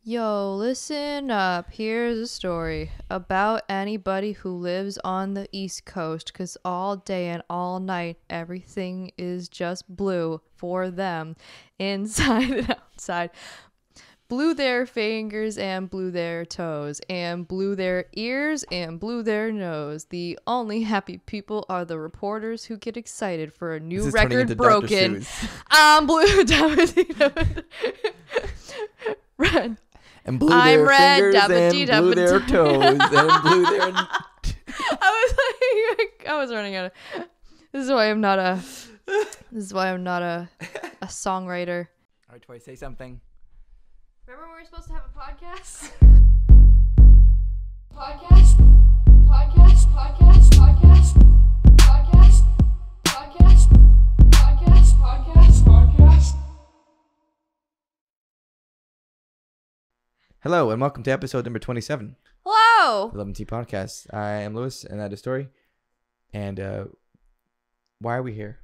Yo, listen up. Here's a story about anybody who lives on the East Coast, because all day and all night, everything is just blue for them, inside and outside. Blew their fingers and blew their toes and blew their ears and blew their nose. The only happy people are the reporters who get excited for a new record broken. I'm blue. Red. And blew their fingers and blew their toes and blew their... I was running out of... This is why I'm not a songwriter. All right, Tory, say something. Remember when we were supposed to have a podcast? Hello, and welcome to episode number 27. Hello! The LEM'n'TEA podcast. I am Lewis, and that is Tory. And why are we here?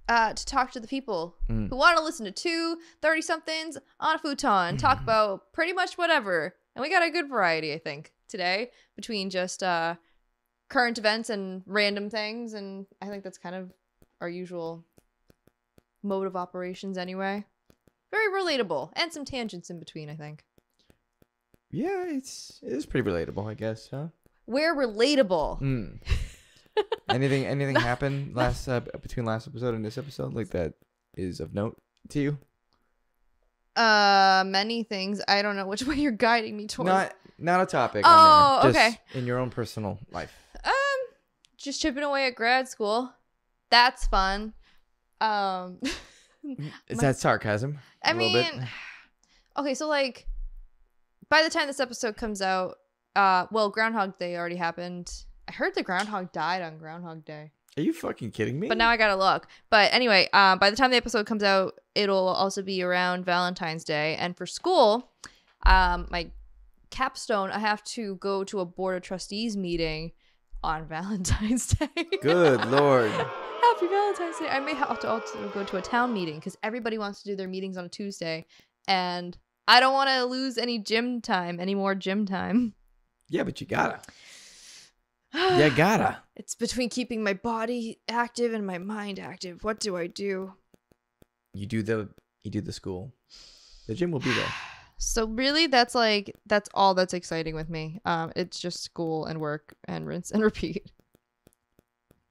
To talk to the people who want to listen to two 30-somethings on a futon and talk about pretty much whatever. And we got a good variety, I think, today, between just current events and random things. And I think that's kind of our usual mode of operations anyway. Very relatable. And some tangents in between, I think. Yeah, it is pretty relatable, I guess, huh? We're relatable. Anything happened between last episode and this episode like that is of note to you? Many things. I don't know which way you're guiding me towards. Not a topic. Oh, on there. Okay. Just in your own personal life. Just chipping away at grad school. That's fun. Is that sarcasm? I mean, okay, so like, by the time this episode comes out, Groundhog Day already happened. I heard the groundhog died on Groundhog Day. Are you fucking kidding me? But now I gotta look. But anyway, by the time the episode comes out, it'll also be around Valentine's Day. And for school, my capstone, I have to go to a board of trustees meeting on Valentine's Day. Good Lord. Happy Valentine's Day. I may have to also go to a town meeting because everybody wants to do their meetings on a Tuesday. And I don't want to lose any more gym time. Yeah, but you gotta. You gotta. It's between keeping my body active and my mind active. What do I do? You do the school. The gym will be there. So really, that's all that's exciting with me. It's just school and work and rinse and repeat.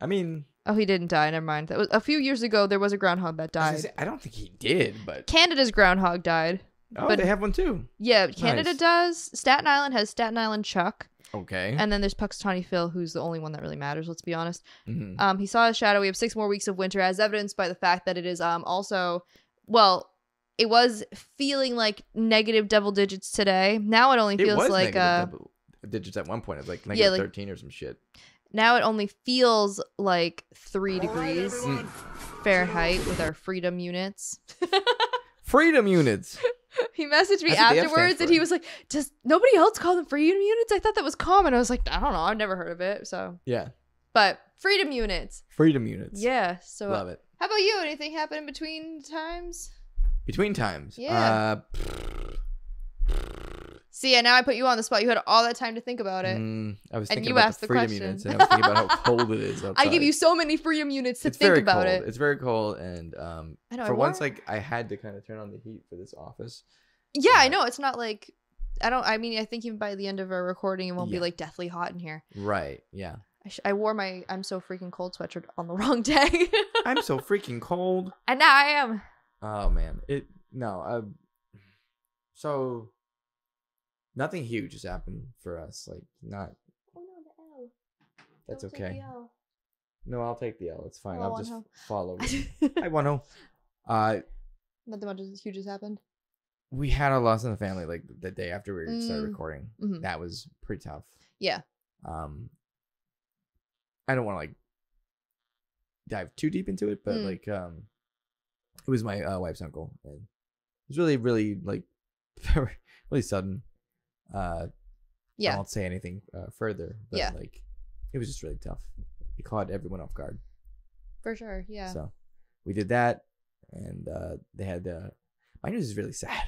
I mean, oh, he didn't die. Never mind. That was a few years ago. There was a groundhog that died. I don't think he did, but Canada's groundhog died. Oh, but they have one too. Yeah, Canada Nice. does. Staten Island has Staten Island Chuck. Okay. And then there's Puxatawny Phil, who's the only one that really matters, let's be honest. Mm-hmm. He saw a shadow. We have 6 more weeks of winter, as evidenced by the fact that it is also, well, it was feeling like negative double digits today. Now it only feels like double digits at one point. It was like negative 13 or some shit. Now it only feels like 3 degrees Fahrenheit with our freedom units. Freedom units. He messaged me afterwards and he was like, does nobody else call them freedom units? I thought that was common. I was like, I don't know. I've never heard of it. So yeah. But freedom units. Freedom units. Yeah. So love it. How about you? Anything happen in between times? Between times? Yeah. See, yeah, now I put you on the spot. You had all that time to think about it. I was thinking you about asked the the freedom question. units, and I was thinking about how cold it is outside. I give you so many freedom units to it's think very about cold. it. It's very cold, and I know, for once, like I had to kind of turn on the heat for this office. Yeah, I know. It's not like I think even by the end of our recording, it won't be like deathly hot in here. Right. Yeah. I wore my I'm so freaking cold sweatshirt on the wrong day. I'm so freaking cold. And now I am. Oh man. So nothing huge has happened for us. Like not. Oh no, the L. That's Don't okay. take the L. No, I'll take the L. It's fine. Oh, I'll just no. follow you. I want to. Nothing much huge has happened. We had a loss in the family like the day after we started recording. Mm-hmm. That was pretty tough. Yeah. I don't want to like dive too deep into it, but like it was my wife's uncle, and it was really, really like really sudden. Yeah. I won't say anything further, but like it was just really tough. It caught everyone off guard. For sure, yeah. So we did that, and they had my news is really sad.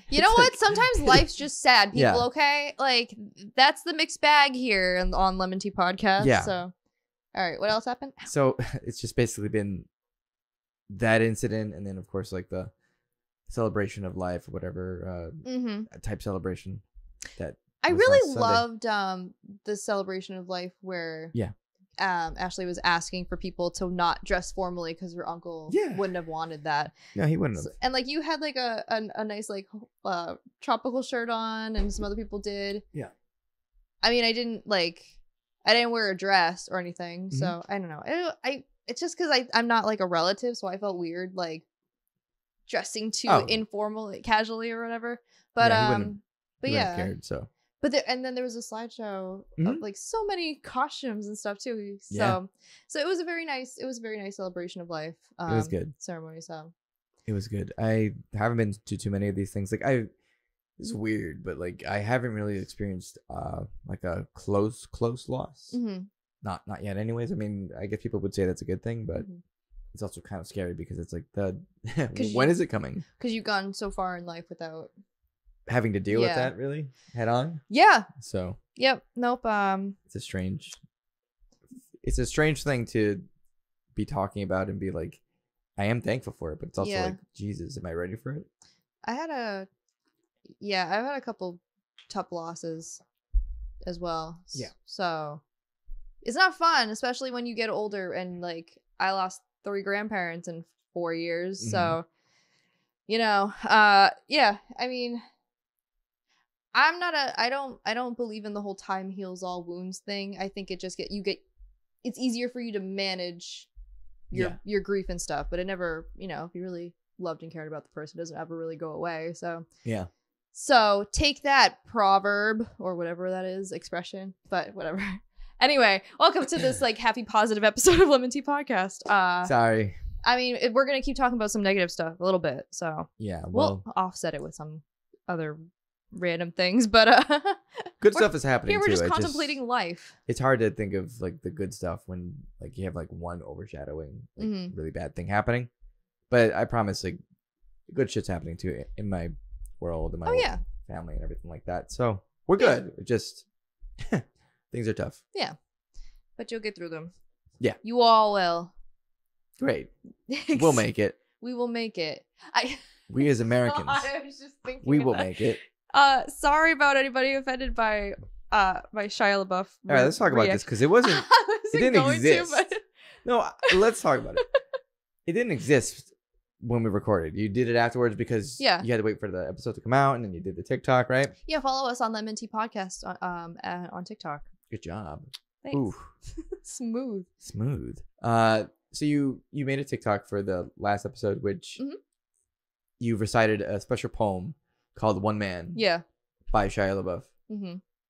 You know what? Sometimes life's just sad, people, Yeah. okay? Like, that's the mixed bag here on Lemon Tea Podcast. Yeah. So, all right, what else happened? So it's just basically been that incident, and then of course like the celebration of life or whatever type celebration that I was really last Sunday. loved the celebration of life where Yeah. Ashley was asking for people to not dress formally because her uncle wouldn't have wanted that. No, he wouldn't have. And like you had like a nice like tropical shirt on, and some other people did. Yeah. I mean, I didn't wear a dress or anything, so I don't know. It's just because I'm not like a relative, so I felt weird like dressing too informal, casually or whatever. But he wouldn't have cared, so. But and then there was a slideshow of like so many costumes and stuff too. So it was a very nice celebration of life. It was good ceremony. So it was good. I haven't been to too many of these things. Like it's weird, but like I haven't really experienced like a close loss. Not yet. Anyways, I mean, I guess people would say that's a good thing, but it's also kind of scary because it's like when is it coming? Because you've gone so far in life without having to deal with that really head on. Yeah. So. Yep. Nope. It's a strange thing to be talking about and be like, I am thankful for it, but it's also like, Jesus, am I ready for it? I've had a couple tough losses as well. Yeah. So it's not fun, especially when you get older, and like I lost 3 grandparents in 4 years. So, you know, yeah, I mean, I don't believe in the whole time heals all wounds thing. I think it just it's easier for you to manage your grief and stuff, but it never, you know, if you really loved and cared about the person, it doesn't ever really go away. So yeah. So take that, proverb or whatever that is, expression, but whatever. Anyway, welcome to this like happy positive episode of Lemon Tea Podcast. Sorry. I mean, we're gonna keep talking about some negative stuff a little bit, so yeah, we'll offset it with some other random things, but good stuff is happening. Here we're too. just contemplating life. It's hard to think of like the good stuff when like you have like one overshadowing like, really bad thing happening. But I promise, like good shit's happening too in my world and my family and everything like that. So we're good. It just things are tough. Yeah, but you'll get through them. Yeah, you all will. Great. We'll make it. We will make it. We as Americans. I was just thinking we will make it. Sorry about anybody offended by Shia LaBeouf. All right, let's talk about this because it wasn't. It didn't exist. No, let's talk about it. It didn't exist when we recorded. You did it afterwards because you had to wait for the episode to come out, and then you did the TikTok, right? Yeah, follow us on Lemon Tea Podcast on TikTok. Good job. Thanks. Ooh. Smooth. So you made a TikTok for the last episode, which you recited a special poem called "One Man." Yeah. By Shia LaBeouf.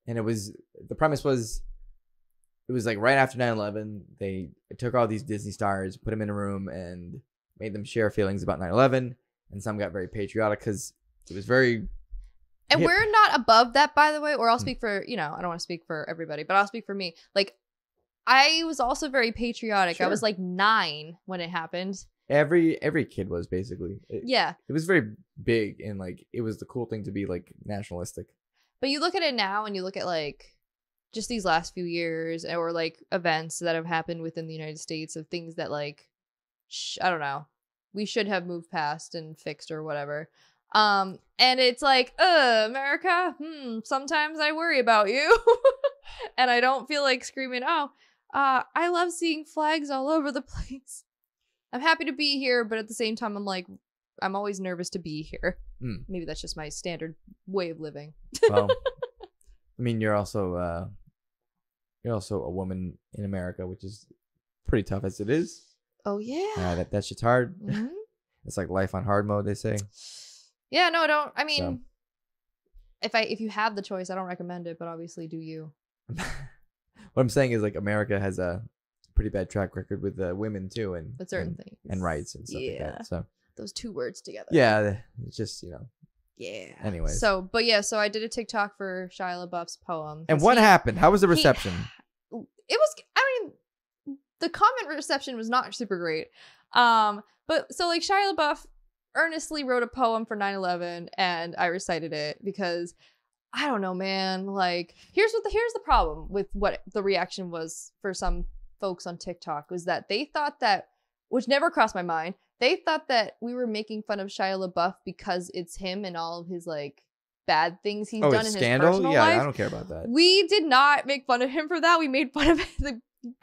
And the premise was, it was like right after 9/11, they took all these Disney stars, put them in a room, and made them share feelings about 9/11, and some got very patriotic because it was very. And we're not above that, by the way. Or I'll speak for, you know, I don't want to speak for everybody, but I'll speak for me. Like, I was also very patriotic. Sure. I was like 9 when it happened. Every kid was basically. Yeah. It was very big, and like it was the cool thing to be like nationalistic. But you look at it now, and you look at like just these last few years, or like events that have happened within the United States of things that like, I don't know, we should have moved past and fixed or whatever. And it's like, America, sometimes I worry about you. And I don't feel like screaming, I love seeing flags all over the place. I'm happy to be here, but at the same time, I'm like, I'm always nervous to be here. Maybe that's just my standard way of living. Well, I mean, you're also a woman in America, which is pretty tough as it is. Oh yeah. That shit's hard. It's like life on hard mode, they say. Yeah, no, don't. I mean, if you have the choice, I don't recommend it, but obviously do you. What I'm saying is like America has a pretty bad track record with women too, and with certain things and rights and stuff like that. So those 2 words together. Yeah, it's just, you know. Yeah. Anyways. So I did a TikTok for Shia LaBeouf's poem. And what happened? How was the reception? It was. I mean, the comment reception was not super great. But so like Shia LaBeouf earnestly wrote a poem for 9/11 and I recited it because I don't know, man. Like, here's the problem with what the reaction was for some folks on TikTok was that they thought that, which never crossed my mind, they thought that we were making fun of Shia LaBeouf because it's him and all of his like bad things he's done in his personal life. I don't care about that. We did not make fun of him for that. We made fun of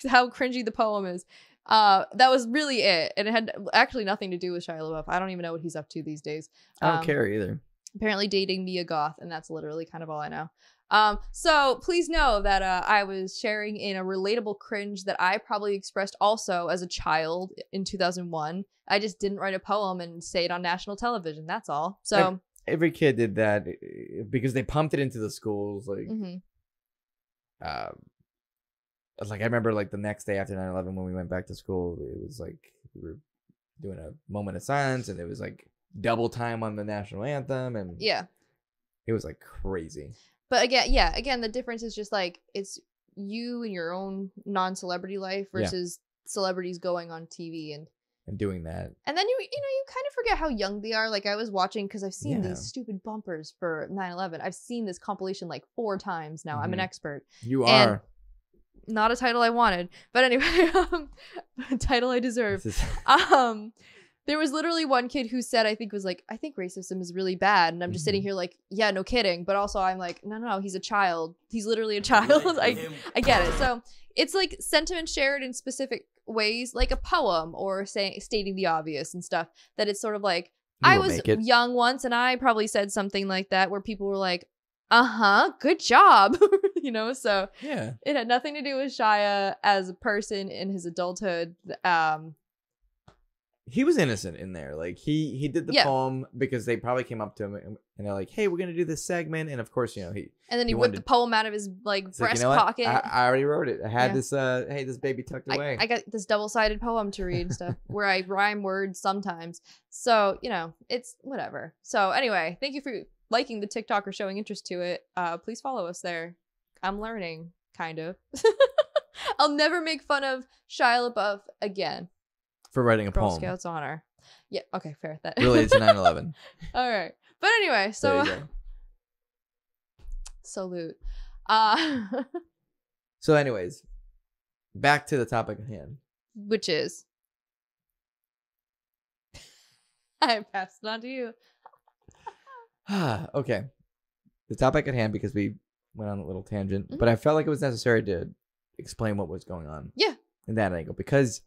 how cringy the poem is. That was really it, and it had actually nothing to do with Shia LaBeouf. I don't even know what he's up to these days. I don't care either. Apparently dating Mia Goth, and that's literally kind of all I know. So please know that I was sharing in a relatable cringe that I probably expressed also as a child in 2001. I just didn't write a poem and say it on national television. That's all. So every kid did that because they pumped it into the schools. Like, like I remember like the next day after 9/11 when we went back to school, it was like we were doing a moment of silence, and it was like double time on the national anthem, and yeah, it was like crazy. But again, the difference is just like it's you in your own non-celebrity life versus celebrities going on TV and doing that. And then you kind of forget how young they are. Like I was watching because I've seen these stupid bumpers for 9/11. I've seen this compilation like 4 times now. I'm an expert. You are. Not a title I wanted, but anyway, a title I deserve. There was literally one kid who said, I think racism is really bad. And I'm just sitting here like, yeah, no kidding. But also I'm like, no, he's a child. He's literally a child. I get it. So it's like sentiment shared in specific ways, like a poem or stating the obvious and stuff, that it's sort of like, I was young once and I probably said something like that where people were like, good job. So yeah, it had nothing to do with Shia as a person in his adulthood. He was innocent in there. Like he did the poem because they probably came up to him and they're like, "Hey, we're gonna do this segment," and of course, and then he whipped the poem out of his breast pocket. I already wrote it. I had this. Hey, this baby tucked away. I got this double-sided poem to read and stuff where I rhyme words sometimes. So it's whatever. So anyway, thank you for liking the TikTok or showing interest to it. Please follow us there. I'm learning, kind of. I'll never make fun of Shia LaBeouf again. For writing a Girl poem. Scouts honor. Yeah, okay, fair. That related to 9/11. All right. But anyway, so salute. So anyways, back to the topic at hand. Which is I passed it on to you. Okay. The topic at hand, because we went on a little tangent, but I felt like it was necessary to explain what was going on. Yeah. In that angle, because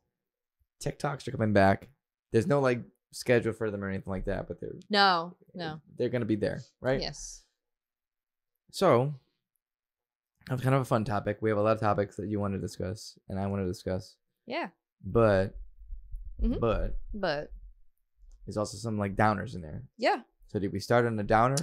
TikToks are coming back. There's no like schedule for them or anything like that, but they're gonna be there, right? Yes. So, that's kind of a fun topic. We have a lot of topics that you want to discuss, and I want to discuss. Yeah. But there's also some like downers in there. Yeah. So did we start on a downer,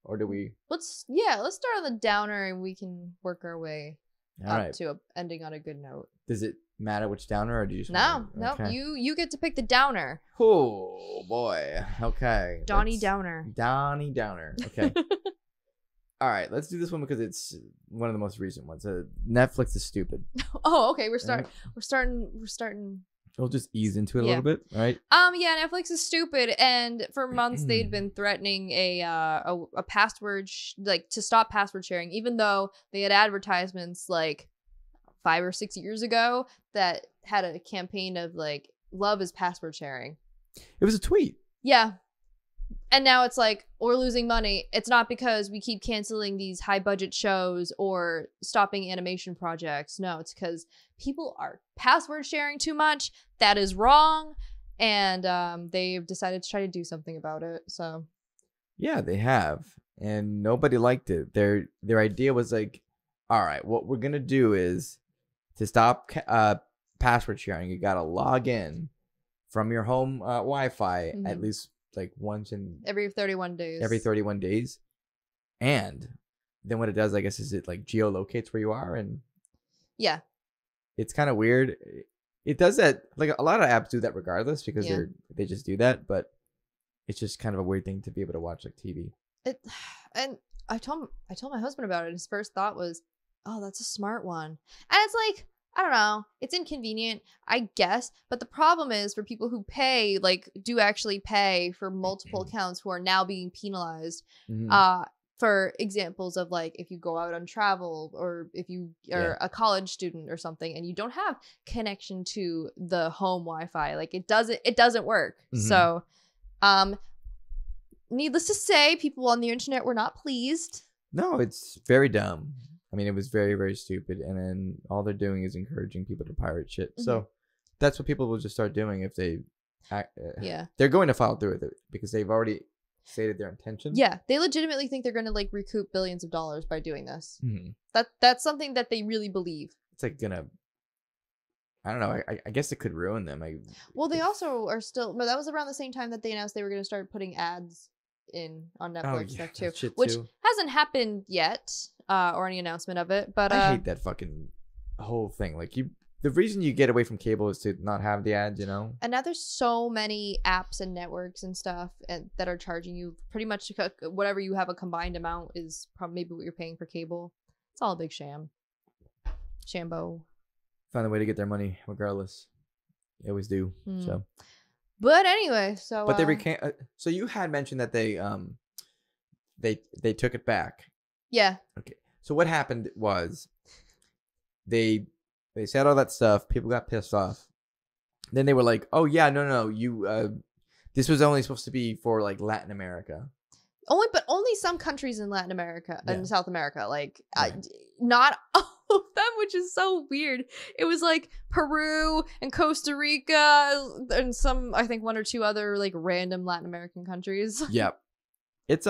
or do we? Let's start on the downer, and we can work our way up to ending on a good note. Does it matter which downer, or do you just no you get to pick the downer? Oh boy. Okay, Donnie Downer. Okay. All right, let's do this one because it's one of the most recent ones. Netflix is stupid. Oh, okay. We're starting. We'll just ease into it a little bit, right? Netflix is stupid, and for months they'd been threatening a password to stop password sharing, even though they had advertisements like 5 or 6 years ago that had a campaign of like love is password sharing. It was a tweet. Yeah. And now it's like, we're losing money. It's not because we keep canceling these high budget shows or stopping animation projects. No, it's because people are password sharing too much. That is wrong. And they've decided to try to do something about it. So yeah, they have. And nobody liked it. Their idea was like, all right, what we're going to do is to stop password sharing, you got to log in from your home Wi-Fi at least like once in every 31 days. And then what it does, I guess, is it like geolocates where you are, and yeah, it's kind of weird. It does that, like a lot of apps do that regardless because they just do that, but it's just kind of a weird thing to be able to watch like TV. And I told my husband about it. His first thought was, "Oh, that's a smart one." And it's like, I don't know. It's inconvenient, I guess. But the problem is for people who pay, like, do actually pay for multiple accounts who are now being penalized. For examples of, like, if you go out on travel or if you are a college student or something and you don't have connection to the home Wi-Fi, like, it doesn't work. So, needless to say, people on the internet were not pleased. No, it's very dumb. I mean, it was very, very stupid. And then all they're doing is encouraging people to pirate shit. So that's what people will just start doing if they they're going to follow through with it because they've already stated their intention. Yeah, they legitimately think they're going to, like, recoup billions of dollars by doing this. That's something that they really believe. It's like gonna, I don't know. I guess it could ruin them. Well, they also are still, but that was around the same time that they announced they were going to start putting ads on Netflix stuff too, which hasn't happened yet, or any announcement of it. But I hate that fucking whole thing. Like, the reason you get away from cable is to not have the ads, you know. And now there's so many apps and networks and stuff that are charging you pretty much whatever you have a combined amount is probably maybe what you're paying for cable. It's all a big shambo. Find a way to get their money regardless. They always do. So. But anyway, so but they recant. So you had mentioned that they took it back. Yeah. Okay. So what happened was they said all that stuff. People got pissed off. Then they were like, "Oh yeah, no, you this was only supposed to be for, like, Latin America." Only some countries in Latin America and South America, like not all of them, which is so weird. It was like Peru and Costa Rica and some, I think, one or two other, like, random Latin American countries. Yeah, it's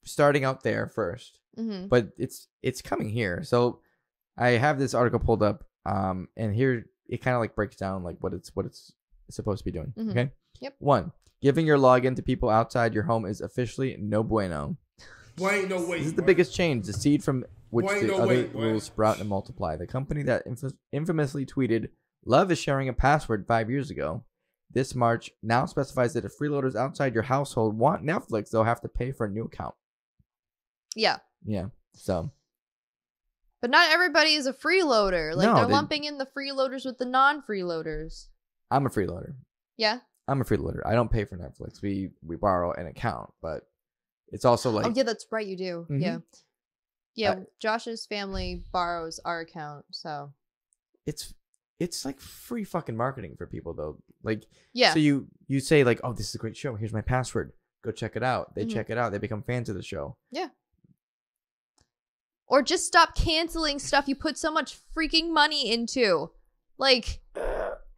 starting out there first, but it's coming here. So I have this article pulled up, and here it kind of, like, breaks down, like, what it's supposed to be doing. Okay. Yep. 1. Giving your login to people outside your home is officially no bueno. Why ain't no way? This is the biggest change, the seed from which the other rules sprout and multiply. The company that infamously tweeted, "Love is sharing a password" 5 years ago, this March now specifies that if freeloaders outside your household want Netflix, they'll have to pay for a new account. Yeah. Yeah. So. But not everybody is a freeloader. Like, they're lumping in the freeloaders with the non-freeloaders. I'm a freeloader. Yeah. I'm a freeloader. I don't pay for Netflix. We borrow an account, but it's also like... Oh, yeah, that's right. You do. Yeah. Yeah, Josh's family borrows our account, so... It's like free fucking marketing for people, though. Like, yeah. So you say, like, "Oh, this is a great show. Here's my password. Go check it out." They check it out. They become fans of the show. Yeah. Or just stop canceling stuff you put so much freaking money into. Like...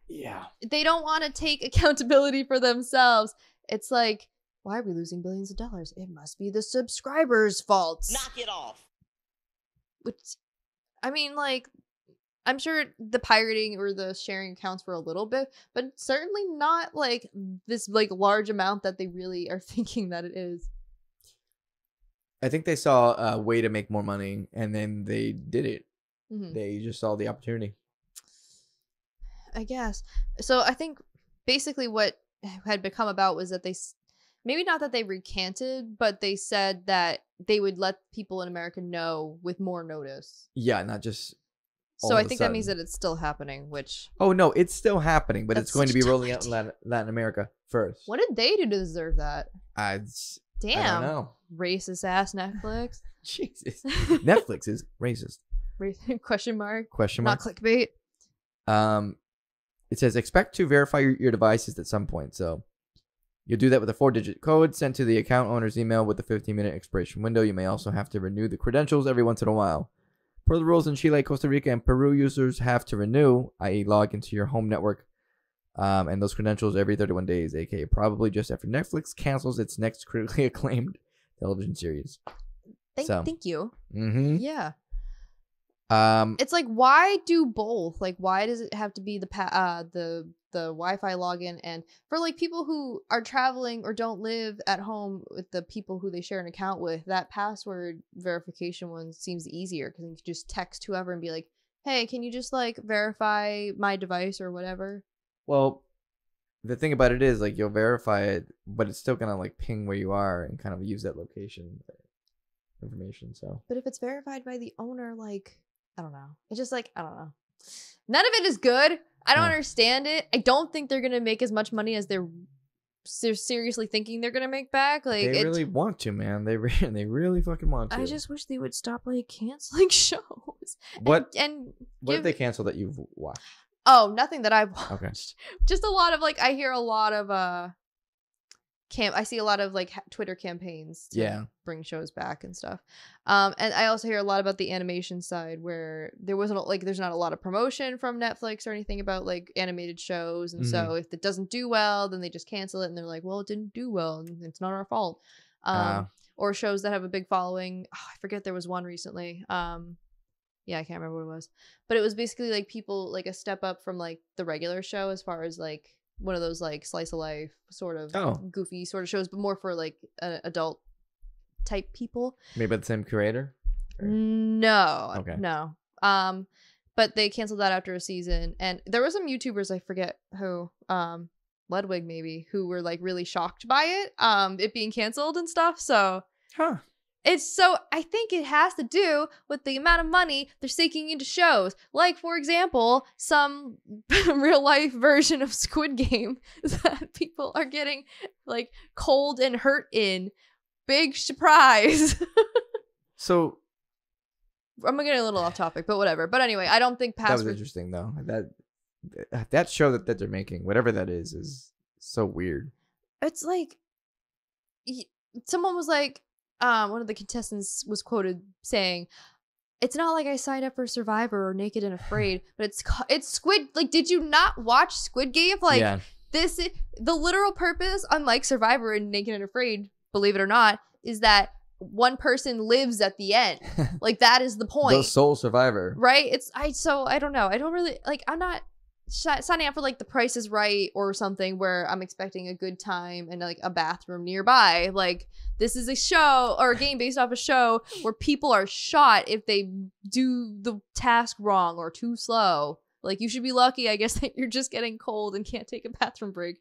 Yeah. They don't want to take accountability for themselves. It's like, why are we losing billions of dollars? It must be the subscribers' fault. Knock it off. Which, I mean, like, I'm sure the pirating or the sharing accounts for a little bit, but certainly not, like, this, like, large amount that they really are thinking that it is. I think they saw a way to make more money, and then they did it. They just saw the opportunity. I guess. So I think basically what had become about was that they, maybe not that they recanted, but they said that they would let people in America know with more notice. Yeah, not just So I think that means that it's still happening, which... Oh, no, it's still happening, but it's going to be rolling out in Latin America first. What did they do to deserve that? Damn. I don't know. Racist ass Netflix. Jesus. Netflix is racist. Question mark. Not clickbait. It says, expect to verify your devices at some point. So you'll do that with a 4-digit code sent to the account owner's email with a 15-minute expiration window. You may also have to renew the credentials every once in a while. Per the rules in Chile, Costa Rica, and Peru, users have to renew, i.e. log into your home network, and those credentials every 31 days, aka probably just after Netflix cancels its next critically acclaimed television series. Thank you. Yeah. It's like, why do both? Like, why does it have to be the Wi-Fi login? And for, like, people who are traveling or don't live at home with the people who they share an account with, that password verification one seems easier because you can just text whoever and be like, "Hey, can you just, like, verify my device or whatever?" Well, the thing about it is, like, you'll verify it, but it's still gonna, like, ping where you are and kind of use that location information. So, but if it's verified by the owner, like. I don't know. It's just like, I don't know. None of it is good. I don't understand it. I don't think they're gonna make as much money as they're seriously thinking they're gonna make back. Like they really want to, man. They really fucking want to. I just wish they would stop like canceling shows. What and what if they cancel that you've watched? Oh, nothing that I've watched. Okay. Just a lot of like I hear a lot of I see a lot of like Twitter campaigns to bring shows back and stuff. And I also hear a lot about the animation side where there's not a lot of promotion from Netflix or anything about like animated shows. And so if it doesn't do well, then they just cancel it and they're like, well, it didn't do well and it's not our fault. Or shows that have a big following. Oh, I forget, there was one recently. Yeah, I can't remember what it was. But it was basically like people like a step up from like the regular show as far as like one of those like slice of life sort of goofy sort of shows, but more for like adult type people. Maybe by the same creator? No. Okay. No. But they canceled that after a season. And there were some YouTubers, I forget who, Ludwig maybe, who were like really shocked by it being canceled and stuff. So I think it has to do with the amount of money they're sinking into shows. Like, for example, some real life version of Squid Game that people are getting like cold and hurt in. Big surprise. So I'm getting a little off topic, but whatever. But anyway, I don't think that was interesting though. That show that they're making, whatever that is so weird. It's like someone was like, one of the contestants was quoted saying, "It's not like I signed up for Survivor or Naked and Afraid, but it's Squid. Like, did you not watch Squid Game? Like, this is the literal purpose. Unlike Survivor and Naked and Afraid, believe it or not, is that one person lives at the end. Like, that is the point. The sole survivor, right? I don't know. I don't really like. I'm not signing up for like The Price is Right or something where I'm expecting a good time and like a bathroom nearby. Like, this is a show or a game based off a show where people are shot if they do the task wrong or too slow. Like, you should be lucky, I guess, that you're just getting cold and can't take a bathroom break.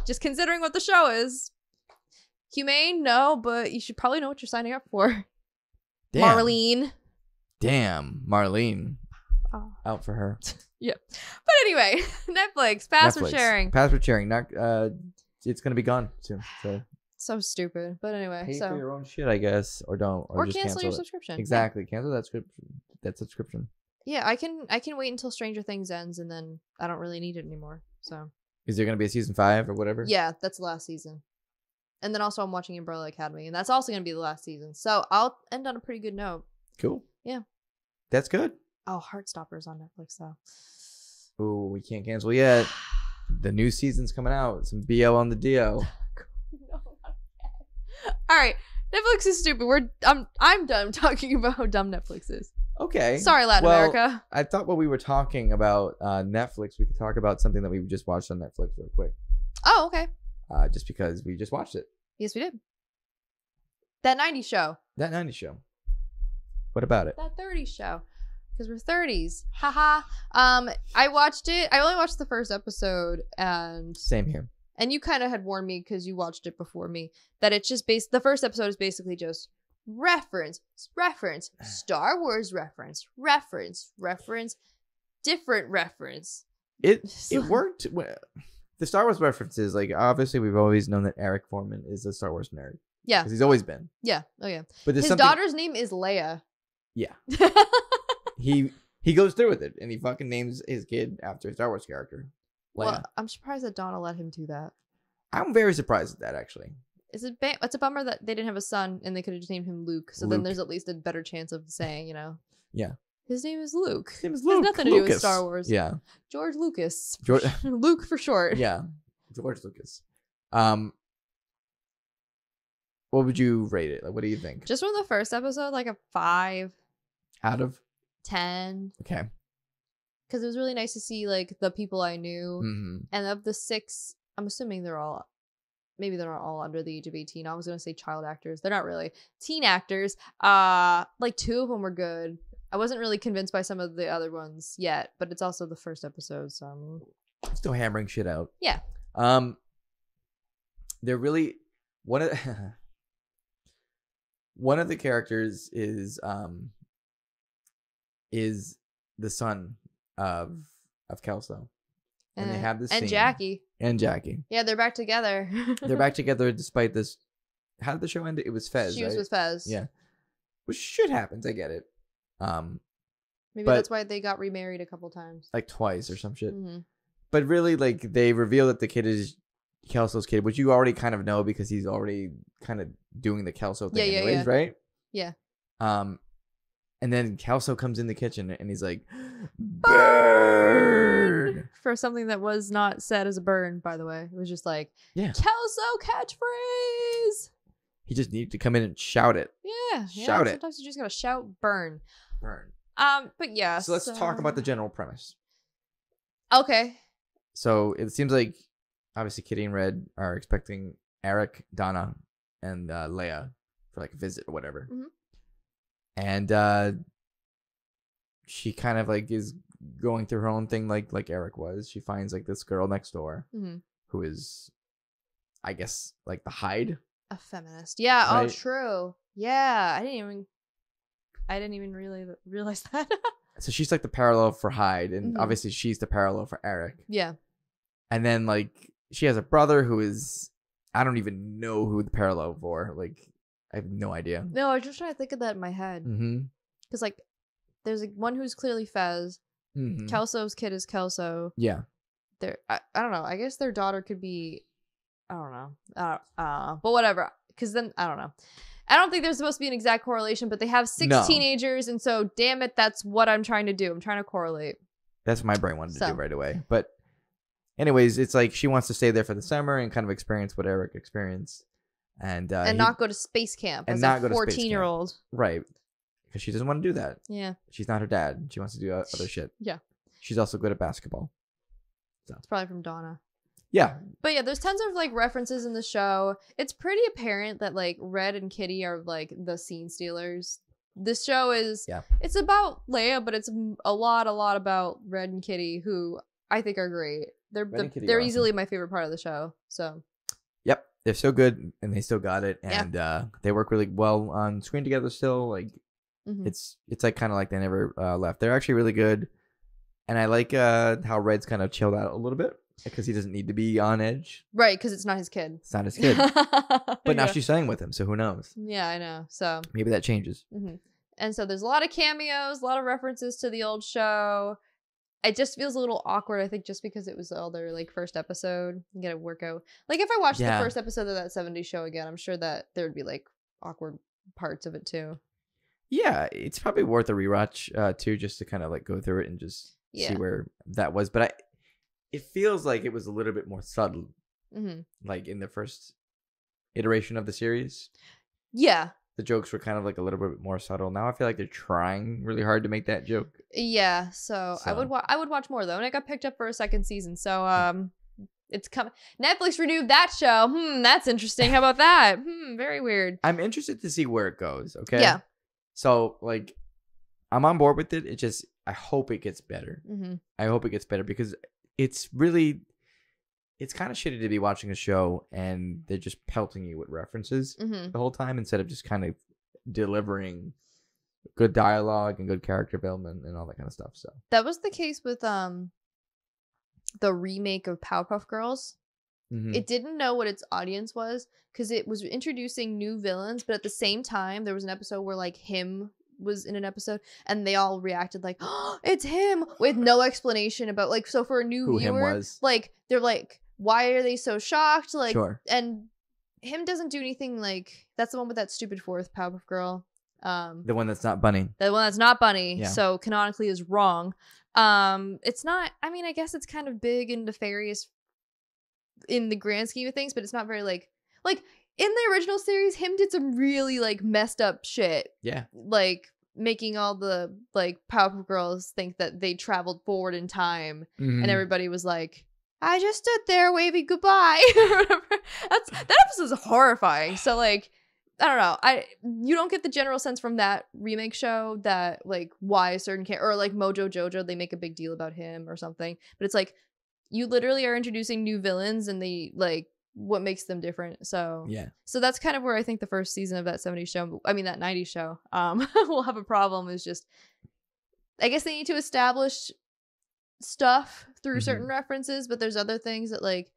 Just considering what the show is. Humane? No, but you should probably know what you're signing up for. Damn. Marlene. Out for her. Yeah. But anyway, Netflix, password sharing. Password sharing. Not it's gonna be gone soon. So stupid. But anyway, pay for your own shit, I guess, or don't, or just cancel your subscription. Exactly. Cancel that subscription. Yeah, I can wait until Stranger Things ends and then I don't really need it anymore. So is there gonna be a season 5 or whatever? Yeah, that's the last season. And then also I'm watching Umbrella Academy, and that's also gonna be the last season. So I'll end on a pretty good note. Cool. Yeah. That's good. Oh, Heartstopper's on Netflix though. Oh, we can't cancel yet. The new season's coming out. Some BL on the DO. No, not yet. All right, Netflix is stupid. I'm done talking about how dumb Netflix is. Okay. Sorry, Latin America. I thought while we were talking about Netflix, we could talk about something that we just watched on Netflix real quick. Oh, okay. Just because we just watched it. Yes, we did. That 90s show. What about it? That 30s show. Because we're 30s. Haha. I watched it. I only watched the first episode, and same here. And you kind of had warned me because you watched it before me that it's just the first episode is basically just reference, Star Wars reference, different reference. It worked. The Star Wars references, like, obviously we've always known that Eric Foreman is a Star Wars nerd. Yeah, because he's always been. Yeah. Oh yeah. But his daughter's name is Leia. Yeah. He goes through with it, and he fucking names his kid after a Star Wars character. Leia. Well, I'm surprised that Donna let him do that. I'm very surprised at that, actually. It's a bummer that they didn't have a son and they could have just named him Luke. So then there's at least a better chance of saying, Yeah. His name is Luke. His name is Luke. It has nothing to do with Star Wars. Yeah. George Lucas. Luke for short. Yeah. George Lucas. What would you rate it? Like, what do you think? Just from the first episode, like a 5 out of 10. Okay. Because it was really nice to see like the people I knew. Mm-hmm. And of the 6, I'm assuming they're not all under the age of 18. I was gonna say child actors. They're not really. Teen actors. Like 2 of them were good. I wasn't really convinced by some of the other ones yet, but it's also the first episode, so I'm still hammering shit out. Yeah. They're really one of the characters is the son of Kelso. And they have this and scene. Jackie. And Jackie. Yeah, they're back together. They're back together despite this. How did the show end? It was Fez, She was right? with Fez. Yeah. Which shit happens. I get it. Maybe but- that's why they got remarried a couple times. Like twice or some shit. Mm-hmm. But really, like, they reveal that the kid is Kelso's kid, which you already kind of know because he's already kind of doing the Kelso thing anyways, right? Yeah. And then Kelso comes in the kitchen and he's like, burn! For something that was not said as a burn, by the way. It was just like, Yeah. Kelso catchphrase! He just needed to come in and shout it. Yeah. Shout it. Sometimes you just gotta shout burn. Burn. But yeah. So let's talk about the general premise. Okay. So it seems like obviously Kitty and Red are expecting Eric, Donna, and Leia for like a visit or whatever. Mhm. And she kind of like is going through her own thing like Eric was. She finds like this girl next door who is, I guess, like the Hyde. A feminist. Yeah. Right? Oh, true. Yeah. I didn't even really realize that. So she's like the parallel for Hyde, and Mhm. obviously she's the parallel for Eric. Yeah. And then like she has a brother who is, I don't even know who the parallel for. Like I have no idea. No, I was just trying to think of that in my head. Mm-hmm. Because, like, there's like, one who's clearly Fez. Mm-hmm. Kelso's kid is Kelso. Yeah. I don't know. I guess their daughter could be, I don't know. But whatever. Because then, I don't know. I don't think there's supposed to be an exact correlation, but they have 6 No. teenagers, and so, damn it, that's what I'm trying to do. I'm trying to correlate. That's what my brain wanted to So. do right away. But anyways, it's like she wants to stay there for the summer and kind of experience what Eric experienced. And not go to space camp and as not a go to space camp. 14-year-old. Right. Because she doesn't want to do that. Yeah. She's not her dad. She wants to do other shit. Yeah. She's also good at basketball. It's probably from Donna. Yeah. But yeah, there's tons of like references in the show. It's pretty apparent that like Red and Kitty are like the scene stealers. This show is, it's about Leia, but it's a lot about Red and Kitty, who I think are great. They're easily my favorite part of the show. So. Yep. They're so good and they still got it. And they work really well on screen together still. Like it's like kind of like they never left. They're actually really good. And I like how Red's kind of chilled out a little bit because he doesn't need to be on edge. Right, because it's not his kid. It's not his kid. But now she's staying with him, so who knows? Yeah, I know. So maybe that changes. And so there's a lot of cameos, a lot of references to the old show. It just feels a little awkward, I think, just because it was all their like first episode. You gotta work out. Like if I watched the first episode of that 70s show again, I'm sure that there would be like awkward parts of it too. Yeah, it's probably worth a rewatch too, just to kind of like go through it and just see where that was. But it feels like it was a little bit more subtle, like in the first iteration of the series. Yeah. The jokes were kind of like a little bit more subtle. Now I feel like they're trying really hard to make that joke. Yeah, so. I would watch more though, and it got picked up for a second season. So it's coming. Netflix renewed that show. That's interesting. How about that? Very weird. I'm interested to see where it goes. Okay. Yeah. So like, I'm on board with it. It just I hope it gets better. I hope it gets better because it's kind of shitty to be watching a show and they're just pelting you with references the whole time instead of just kind of delivering good dialogue and good character development and all that kind of stuff. So that was the case with the remake of Powerpuff Girls. It didn't know what its audience was because it was introducing new villains, but at the same time there was an episode where like him was in an episode and they all reacted like, oh, it's him, with no explanation about like, so for a new who viewer, him was. like they're like, why are they so shocked? Like, and him doesn't do anything. Like that's the one with that stupid fourth Powerpuff Girl. The one that's not Bunny. The one that's not Bunny. Yeah. So canonically is wrong. It's not, I mean, I guess it's kind of big and nefarious in the grand scheme of things, but it's not very like in the original series, him did some really like messed up shit. Yeah. Like making all the like Powerpuff Girls think that they traveled forward in time, and everybody was like, I just stood there waving goodbye. That episode is horrifying. So like, I don't know. You don't get the general sense from that remake show that like why a certain character, or like Mojo Jojo, they make a big deal about him or something. But it's like you literally are introducing new villains and they like what makes them different. So yeah. So that's kind of where I think the first season of that 70s show, I mean that 90s show, will have a problem, is just I guess they need to establish stuff through Mhm. certain references, but there's other things that like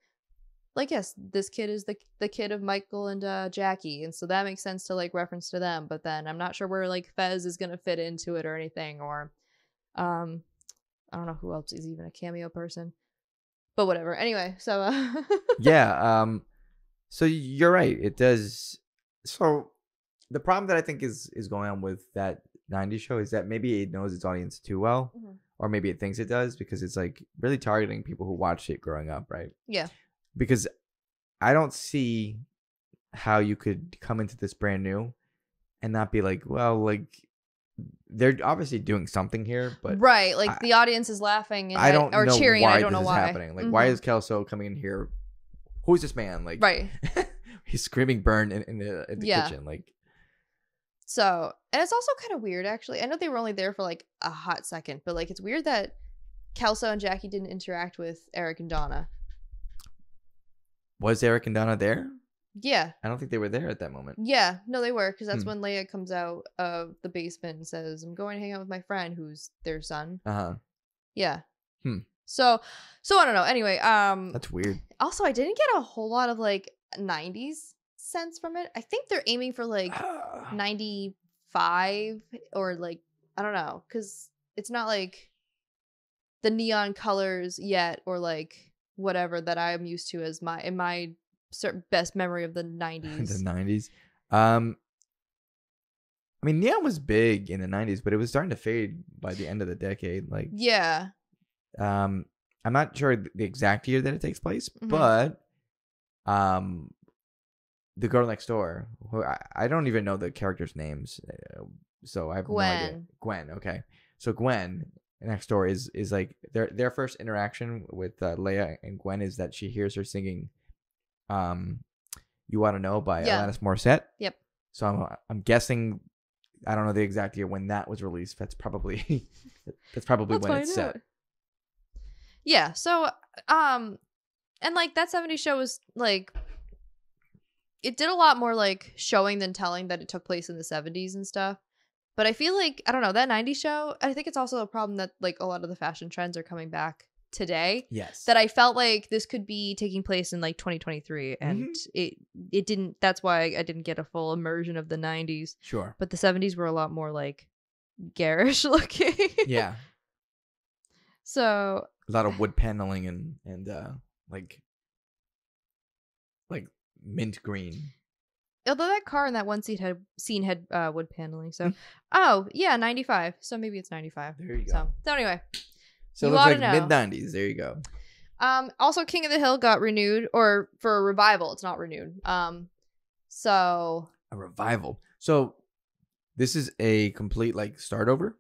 yes, this kid is the kid of Michael and Jackie, and so that makes sense to like reference to them. But then I'm not sure where like Fez is gonna fit into it or anything, or I don't know who else is even a cameo person, but whatever. Anyway, so Yeah. So you're right. It does. So the problem that I think is going on with that '90s show is that maybe it knows its audience too well, or maybe it thinks it does because it's like really targeting people who watched it growing up, right? yeah, Because I don't see how you could come into this brand new and not be like, well, like they're obviously doing something here, but right. Like the audience is laughing and I don't or know cheering, why and I don't this know is why. happening. Like, why is Kelso coming in here? Who's this man? Like, right? he's screaming burn in the kitchen. Like, So, and it's also kind of weird, actually. I know they were only there for like a hot second, but like it's weird that Kelso and Jackie didn't interact with Eric and Donna. was Eric and Donna there? Yeah. I don't think they were there at that moment. Yeah. No, they were, because that's when Leia comes out of the basement and says, I'm going to hang out with my friend who's their son. Uh-huh. Yeah. So I don't know. Anyway, That's weird. also I didn't get a whole lot of like 90s sense from it. I think they're aiming for like 95 or like, I don't know, because it's not like the neon colors yet or like whatever that I'm used to as my certain best memory of the 90s. The 90s. I mean, neon was big in the 90s, but it was starting to fade by the end of the decade. Like, yeah. I'm not sure the exact year that it takes place, but the girl next door, who I don't even know the characters' names, so I have no idea. Gwen. Okay, so Gwen next door is like their first interaction with Leia and Gwen is that she hears her singing, "You Want to Know" by Alanis Morissette. Yep. So I'm guessing. I don't know the exact year when that was released. That's probably when it's set. Yeah, so and like that 70s show was like it did a lot more like showing than telling that it took place in the 70s and stuff. But I feel like I don't know, that 90s show, I think it's also a problem that like a lot of the fashion trends are coming back today. Yes. That I felt like this could be taking place in like 2023 and it didn't. That's why I didn't get a full immersion of the 90s. Sure. But the 70s were a lot more like garish looking. Yeah. So a lot of wood paneling and like mint green. Although that car in that one scene had wood paneling, so oh yeah, 95. So maybe it's 95. There you go. So anyway, so it looks like mid 90s. There you go. Also, King of the Hill got renewed, or for a revival. It's not renewed. So a revival. So this is a complete like start over.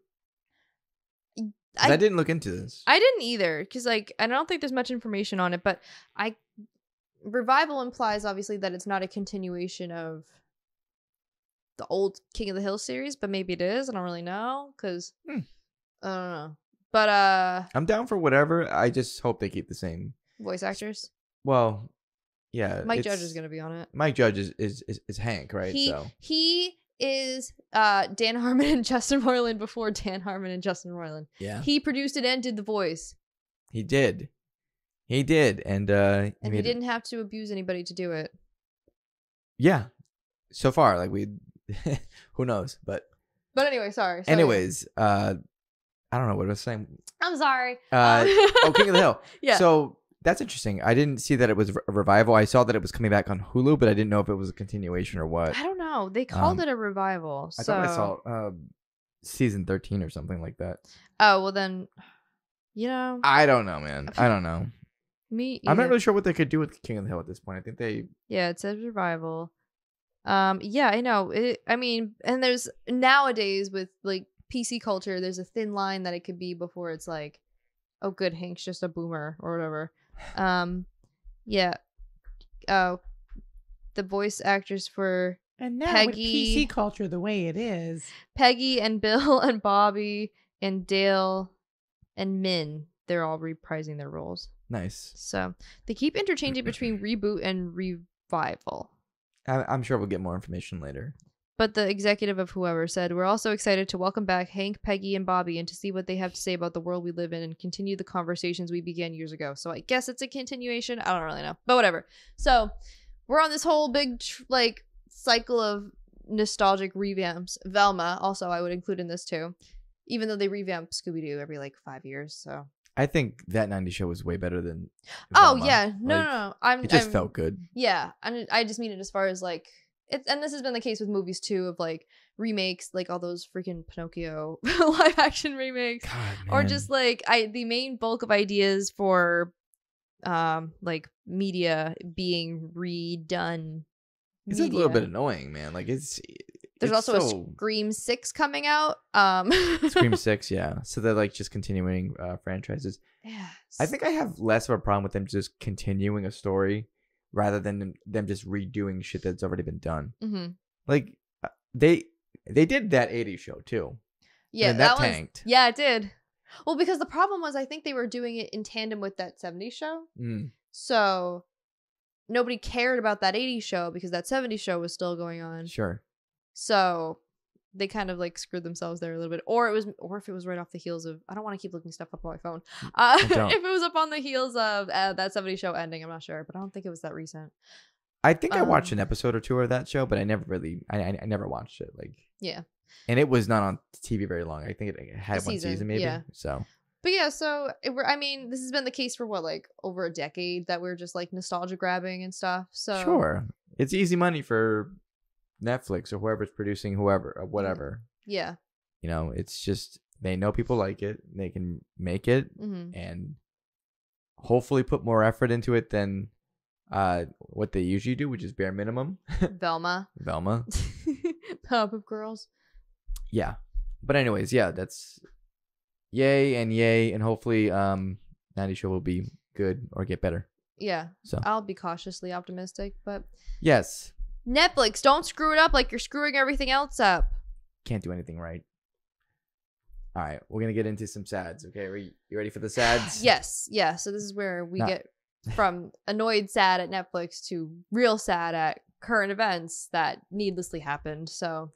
I didn't look into this. I didn't either, because like I don't think there's much information on it. But revival implies obviously that it's not a continuation of the old King of the Hill series, but maybe it is. I don't really know, because I don't know. But I'm down for whatever. I just hope they keep the same voice actors. Well, yeah. Mike Judge is gonna be on it. Mike Judge is Hank, right? He is Dan Harmon and Justin Roiland before Dan Harmon and Justin Roiland. Yeah. He produced it and did the voice. He did. And he didn't have to abuse anybody to do it. Yeah. So far, like who knows? But anyway, sorry. Anyways, I don't know what I was saying. I'm sorry. King of the Hill. Yeah. So that's interesting. I didn't see that it was a revival. I saw that it was coming back on Hulu, but I didn't know if it was a continuation or what. I don't know. They called it a revival. I thought I saw season 13 or something like that. Oh, well then, I don't know, man. I don't know. Me either. I'm not really sure what they could do with King of the Hill at this point. I think they... Yeah, it says revival. Yeah, I know. And there's nowadays with like PC culture, there's a thin line that it could be before it's like, oh, good, Hank's just a boomer or whatever. Yeah. Oh, the voice actors for and now Peggy, with PC culture the way it is, Peggy and Bill and Bobby and Dale and Min, they're all reprising their roles. Nice. So they keep interchanging between reboot and revival. I'm sure we'll get more information later. But the executive of whoever said, "We're also excited to welcome back Hank, Peggy, and Bobby and to see what they have to say about the world we live in and continue the conversations we began years ago." So I guess it's a continuation. I don't really know. But whatever. So we're on this whole big, cycle of nostalgic revamps. Velma, also, I would include in this too. Even though they revamp Scooby-Doo every, 5 years, so... I think that 90s show was way better than Oh, Velma. yeah. No. It just felt good. Yeah. I just mean it as far as, and this has been the case with movies too, of remakes, all those freaking Pinocchio live action remakes, God, or man. just the main bulk of ideas for media being redone. It's a little bit annoying, man. There's also a Scream 6 coming out. Scream 6, yeah. So they're just continuing franchises. Yeah. I think I have less of a problem with them just continuing a story rather than them just redoing shit that's already been done. Mm-hmm. They did that 80s show too. Yeah, and that tanked. Yeah, it did. Well, because the problem was I think they were doing it in tandem with that 70s show. So nobody cared about that 80s show because that 70s show was still going on. Sure. So they kind of screwed themselves there a little bit. Or if it was right off the heels of, I don't want to keep looking stuff up on my phone. If it was up on the heels of that 70s show ending, I'm not sure, but I don't think it was that recent. I think I watched an episode or two of that show, but I never really, I never watched it. Yeah. And it was not on TV very long. I think it had one season maybe. Yeah. So. But yeah, so this has been the case for over a decade that we're just nostalgia grabbing and stuff. So sure, it's easy money for Netflix or whoever's producing whatever. Yeah. It's just they know people like it. They can make it and hopefully put more effort into it than what they usually do, which is bare minimum. Velma. Powerpuff Girls. Yeah. But anyways, yeah, that's yay, and hopefully 90 show will be good or get better. Yeah. So I'll be cautiously optimistic, but yes. Netflix, don't screw it up like you're screwing everything else up. Can't do anything right. All right, we're gonna get into some sads. Okay, you ready for the sads? Yes. Yeah. So this is where we get from annoyed sad at Netflix to real sad at current events that needlessly happened. So.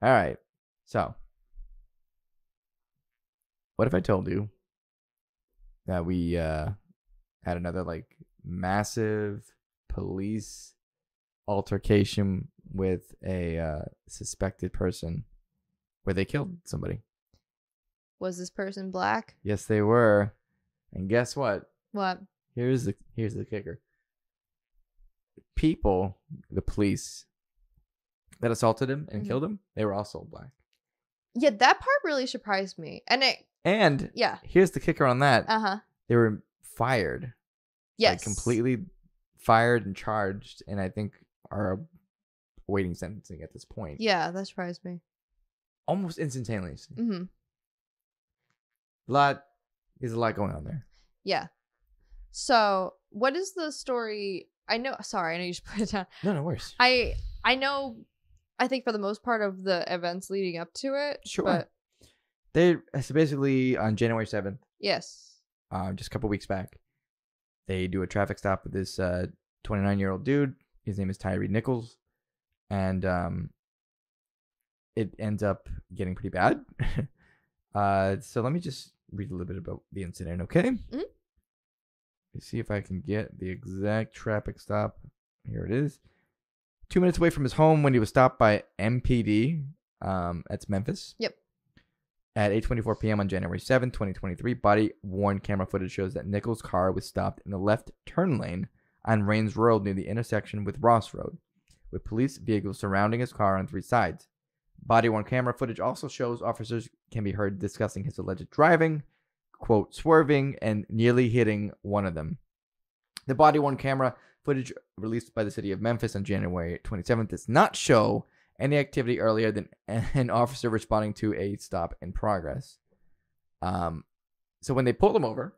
All right. So. What if I told you that we had another massive police altercation with a suspected person where they killed somebody? Was this person black? Yes, they were. And guess what? What? Here's the kicker. People, the police that assaulted him and killed him, they were also black. Yeah, that part really surprised me. And yeah, here's the kicker on that. They were fired. Yes. Completely fired and charged, and I think are awaiting sentencing at this point. Yeah, that surprised me. Almost instantaneously. Mm-hmm. There's a lot going on there. Yeah. So, what is the story? I know you just put it down. No worries. I know, I think for the most part of the events leading up to it. Sure. But so basically on January 7th. Yes. Just a couple weeks back, they do a traffic stop with this 29-year-old dude. His name is Tyre Nichols. And it ends up getting pretty bad. So let me just read a little bit about the incident, okay? Mm-hmm. Let's see if I can get the exact traffic stop. Here it is. 2 minutes away from his home when he was stopped by MPD. That's Memphis. Yep. At 8:24 p.m. on January 7th, 2023, body-worn camera footage shows that Nichols' car was stopped in the left turn lane on Rains Road near the intersection with Ross Road, with police vehicles surrounding his car on three sides. Body-worn camera footage also shows officers can be heard discussing his alleged driving, quote, swerving, and nearly hitting one of them. The body-worn camera footage released by the city of Memphis on January 27th does not show any activity earlier than an officer responding to a stop in progress. So when they pulled him over,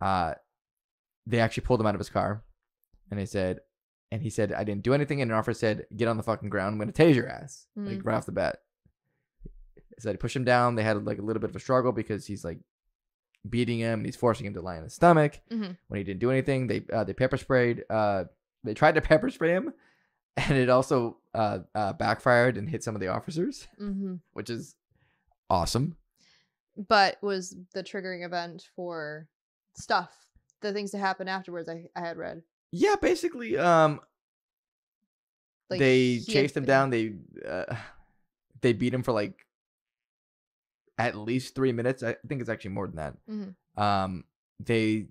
they actually pulled him out of his car, and he said, I didn't do anything. And an officer said, get on the fucking ground. I'm going to tase your ass. Like right off the bat. So they pushed him down. They had a little bit of a struggle because he's beating him and he's forcing him to lie on his stomach. When he didn't do anything, they pepper sprayed. They tried to pepper spray him. and it also backfired and hit some of the officers, which is awesome. But was the triggering event for the things that happened afterwards. I had read. Yeah, basically, Like they he chased had him down. They beat him for like at least 3 minutes. I think it's actually more than that. They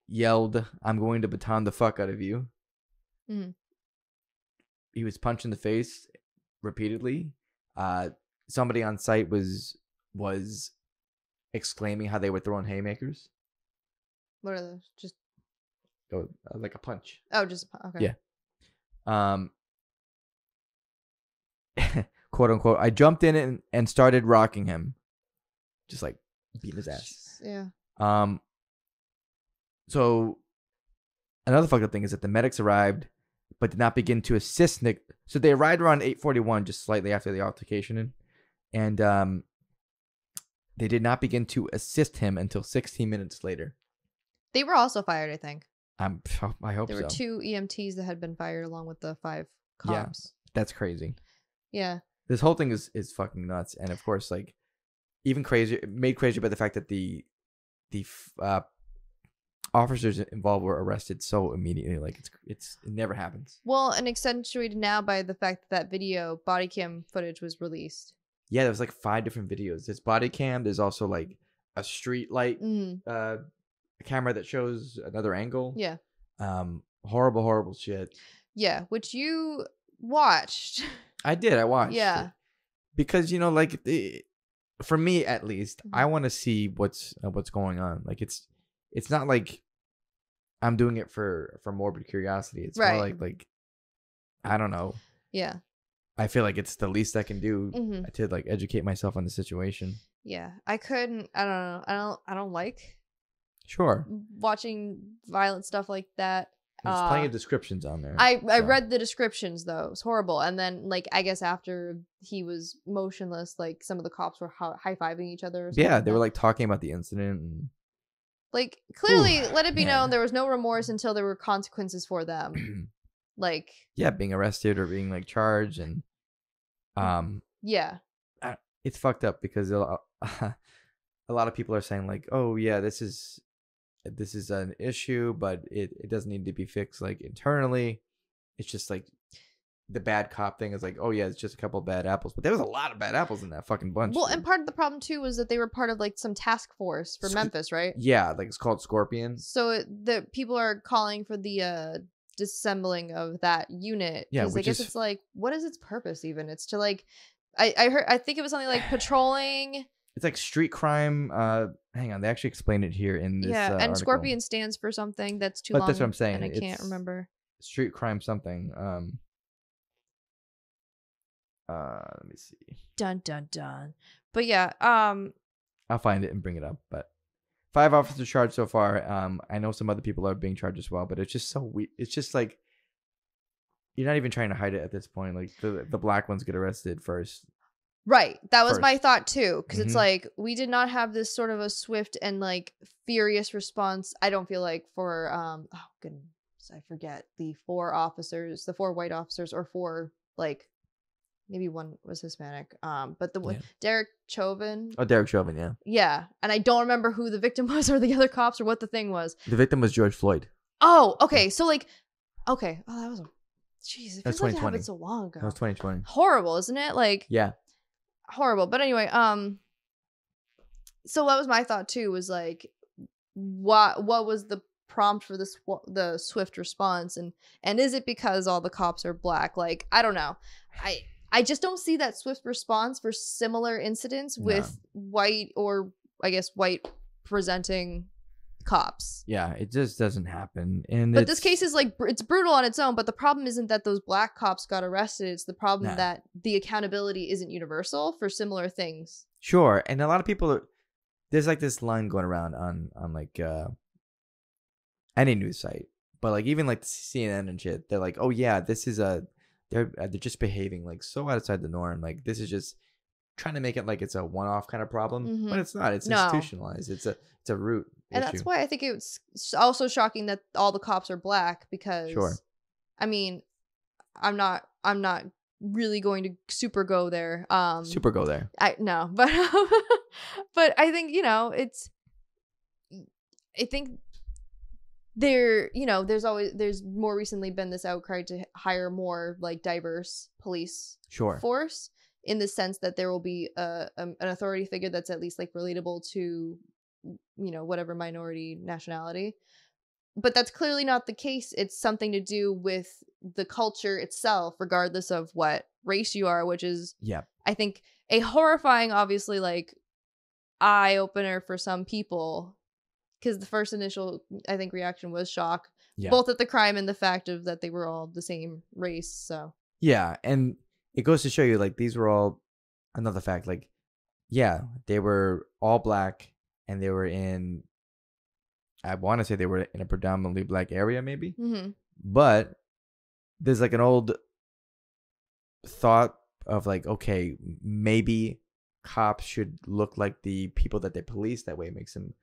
yelled, "I'm going to baton the fuck out of you." He was punched in the face repeatedly. Somebody on site was exclaiming how they were throwing haymakers. What are those? Just like a punch. oh, just okay. Yeah. Quote unquote. I jumped in and started rocking him, just like beating his ass. Yeah. So another fucked up thing is that the medics arrived, but did not begin to assist Nick. So they arrived around 8:41, just slightly after the altercation, and they did not begin to assist him until 16 minutes later. They were also fired, I think. I hope there so. were 2 EMTs that had been fired along with the 5 cops. Yeah, that's crazy. Yeah. This whole thing is fucking nuts, and of course, like even made crazy by the fact that the officers involved were arrested so immediately. Like it never happens. Well, and accentuated now by the fact that video body cam footage was released. Yeah, there was like 5 different videos. There's body cam. There's also like a street light camera that shows another angle. Yeah. Horrible shit. Yeah, which you watched. I did. I watched. Yeah. It. Because like for me at least, I want to see what's going on. Like it's not like I'm doing it for morbid curiosity. It's more like I don't know. Yeah. I feel like it's the least I can do to like educate myself on the situation. Yeah. I couldn't. I don't know. I don't like watching violent stuff like that. There's plenty of descriptions on there. I read the descriptions though. It was horrible. And then like I guess after he was motionless, like some of the cops were high-fiving each other. Yeah, they were like talking about the incident and like clearly let it be known there was no remorse until there were consequences for them. Like being arrested or being like charged and it's fucked up because a lot of people are saying like, oh yeah, this is an issue, but it doesn't need to be fixed like internally. It's just like the bad cop thing is like, oh yeah, it's just a couple of bad apples, but there was a lot of bad apples in that fucking bunch. Well, and part of the problem too was that they were part of like some task force for Memphis, right? Yeah, like it's called Scorpion. So the people are calling for the disassembling of that unit. Yeah, I guess it's like, what is its purpose even? It's to like, I think it was something like patrolling. It's like street crime. Hang on, they actually explained it here in this. Yeah, and article. Scorpion stands for something that's too long. That's what I'm saying. And I can't remember. Street crime something. Let me see. Dun dun dun. But yeah, I'll find it and bring it up. But 5 officers charged so far. I know some other people are being charged as well, but it's just so weird. It's just like you're not even trying to hide it at this point. Like the black ones get arrested first. Right. That was my thought too. Because it's like, we did not have this sort of a swift and like furious response. I don't feel like for, oh goodness, I forget the 4 white officers or 4, like maybe one was Hispanic. But Derek Chauvin. Oh, Derek Chauvin. Yeah. Yeah. And I don't remember who the victim was or the other cops or what the thing was. The victim was George Floyd. Oh, okay. So like, okay. Oh, that was jeez. It feels like it happened so long ago. That was 2020. Horrible, isn't it? Like, yeah. Horrible. But anyway, so what was my thought too was like, what was the prompt for the swift response, and is it because all the cops are black? Like, I don't know. I just don't see that swift response for similar incidents with white, or I guess white presenting cops. Yeah, it just doesn't happen. But this case is like, it's brutal on its own, but the problem isn't that those black cops got arrested. It's the problem that the accountability isn't universal for similar things. Sure. And a lot of people there's like this line going around on like any news site, but like even like CNN and shit, they're like, oh yeah, this is they're just behaving like so outside the norm. Like this is just trying to make it like it's a one-off kind of problem, but it's not. It's institutionalized. It's a root and issue. That's why I think it's also shocking that all the cops are black, because I mean, I'm not I'm not really going to super go there. Super go there. I no, but but I think, I think there's more recently been this outcry to hire more like diverse police Sure. force, in the sense that there will be an authority figure that's at least like relatable to whatever minority nationality. But that's clearly not the case. It's something to do with the culture itself, regardless of what race you are, which is, I think, a horrifying, obviously, like, eye opener for some people, because the first initial, I think, reaction was shock, both at the crime and the fact of that they were all the same race. So yeah, and it goes to show you, like, these were all another fact. Like, yeah, they were all black, and they were in, I want to say they were in a predominantly black area, maybe. mm-hmm. But there's like an old thought of like, okay, maybe cops should look like the people that they police. That way it makes them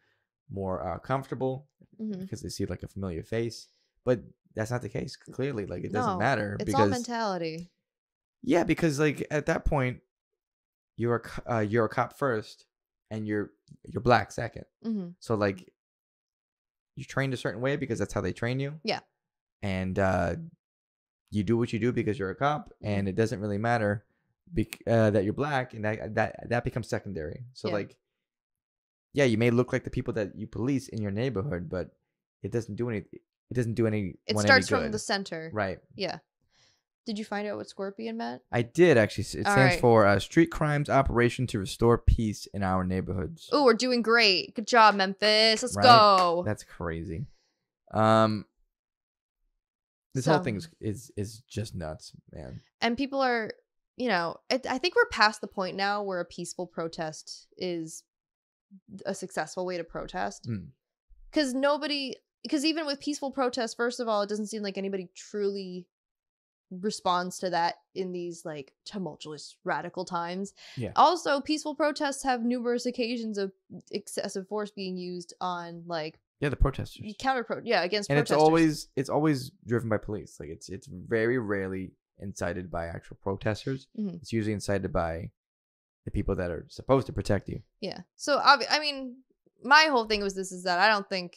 more comfortable, because they see like a familiar face. But that's not the case. Clearly, like, it doesn't matter. It's because all mentality. Yeah, because like at that point, you're a cop first, and you're black second. Mm-hmm. So like, you're trained a certain way because that's how they train you. Yeah. And you do what you do because you're a cop, and it doesn't really matter that you're black, and that becomes secondary. So like, yeah, you may look like the people that you police in your neighborhood, but it doesn't do any. It doesn't do any. It starts from the center. Right. Yeah. Did you find out what Scorpion meant? I did, actually. It stands for Street Crimes Operation to Restore Peace in Our Neighborhoods. Oh, we're doing great. Good job, Memphis. Let's go. That's crazy. This whole thing is just nuts, man. And people are, I think we're past the point now where a peaceful protest is a successful way to protest. Because even with peaceful protests, first of all, it doesn't seem like anybody truly responds to that in these like tumultuous radical times. Yeah. Also, peaceful protests have numerous occasions of excessive force being used on like the protesters against and protesters. it's always driven by police. Like, it's very rarely incited by actual protesters. It's usually incited by the people that are supposed to protect you. Yeah. So I mean, my whole thing was is that I don't think.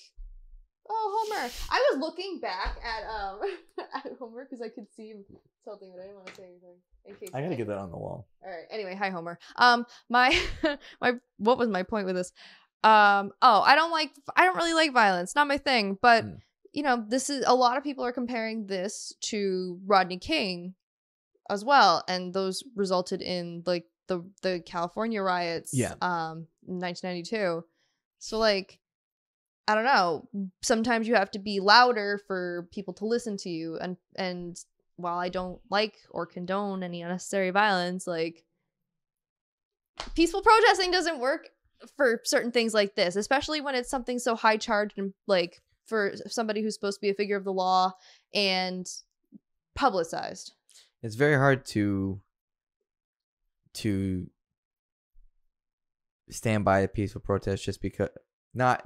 Oh, Homer! I was looking back at Homer because I could see something, but I didn't want to say anything in case. I gotta get that on the wall. All right. Anyway, hi Homer. My what was my point with this? I don't really like violence. Not my thing. But this is, a lot of people are comparing this to Rodney King as well, and those resulted in like the California riots. In 1992. So like, I don't know. Sometimes you have to be louder for people to listen to you, and while I don't like or condone any unnecessary violence, like, peaceful protesting doesn't work for certain things like this, especially when it's something so high charged and like for somebody who's supposed to be a figure of the law and publicized. It's very hard to stand by a peaceful protest just because not